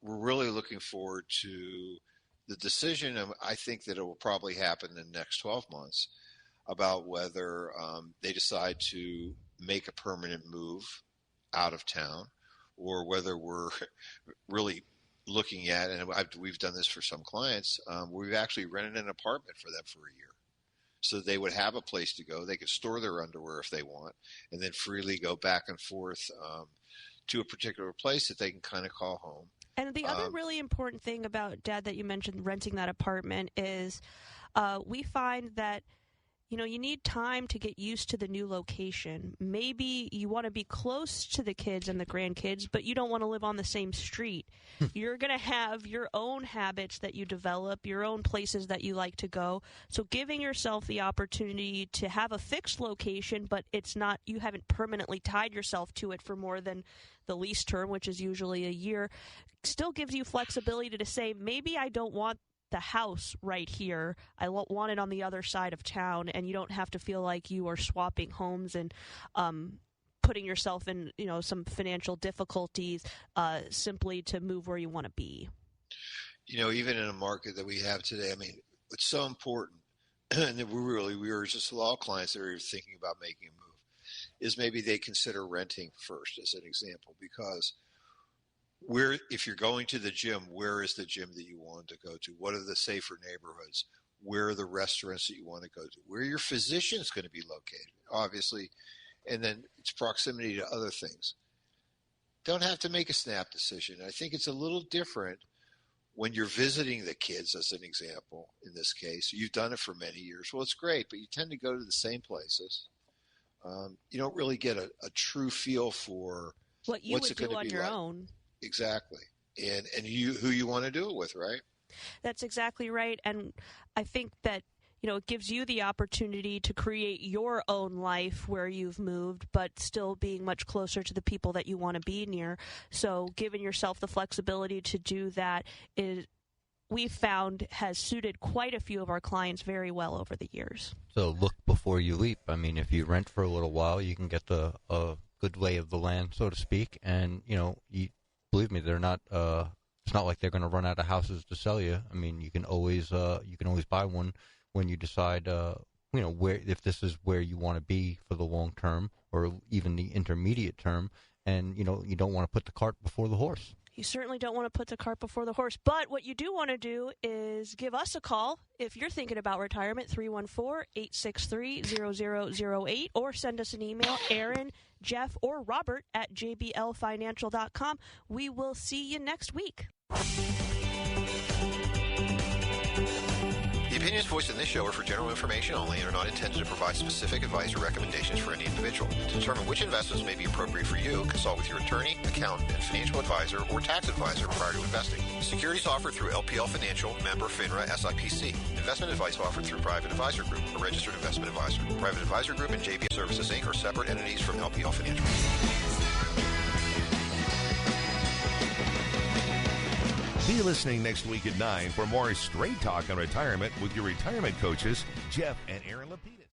we're really looking forward to the decision. I think that it will probably happen in the next 12 months about whether they decide to make a permanent move out of town, or whether we're really looking at, and we've done this for some clients, we've actually rented an apartment for them for a year. So they would have a place to go. They could store their underwear if they want, and then freely go back and forth to a particular place that they can kind of call home. And the other really important thing about, Dad, that you mentioned renting that apartment is we find that you need time to get used to the new location. Maybe you want to be close to the kids and the grandkids, but you don't want to live on the same street. You're going to have your own habits that you develop, your own places that you like to go. So giving yourself the opportunity to have a fixed location, but it's not, you haven't permanently tied yourself to it for more than the lease term, which is usually a year, still gives you flexibility to say, maybe I don't want the house right here. I want it on the other side of town, and you don't have to feel like you are swapping homes and putting yourself in some financial difficulties simply to move where you want to be. Even in a market that we have today, I mean, it's so important, and we were just a lot of clients that are thinking about making a move, is maybe they consider renting first as an example, because if you're going to the gym, where is the gym that you want to go to? What are the safer neighborhoods? Where are the restaurants that you want to go to? Where are your physicians going to be located? Obviously, and then it's proximity to other things. Don't have to make a snap decision. I think it's a little different when you're visiting the kids, as an example, in this case. You've done it for many years. Well, it's great, but you tend to go to the same places. You don't really get a true feel for what you would do on your own. Exactly. And who you want to do it with, right? That's exactly right. And I think that it gives you the opportunity to create your own life where you've moved, but still being much closer to the people that you want to be near. So giving yourself the flexibility to do that is, we've found, has suited quite a few of our clients very well over the years. So look before you leap. I mean, if you rent for a little while, you can get a good lay of the land, so to speak. And, believe me, they're not, it's not like they're going to run out of houses to sell you. I mean, you can always buy one when you decide, if this is where you want to be for the long term or even the intermediate term. And, you don't want to put the cart before the horse. You certainly don't want to put the cart before the horse. But what you do want to do is give us a call if you're thinking about retirement, 314-863-0008, or send us an email, Aaron, Jeff, or Robert at jblfinancial.com. We will see you next week. The opinions voiced in this show are for general information only and are not intended to provide specific advice or recommendations for any individual. To determine which investments may be appropriate for you, consult with your attorney, accountant, and financial advisor or tax advisor prior to investing. Securities offered through LPL Financial, member FINRA SIPC. Investment advice offered through Private Advisor Group, a registered investment advisor. Private Advisor Group and JBL Services, Inc. are separate entities from LPL Financial. Be listening next week at 9 for more Straight Talk on Retirement with your retirement coaches, Jeff and Aaron Lapidus.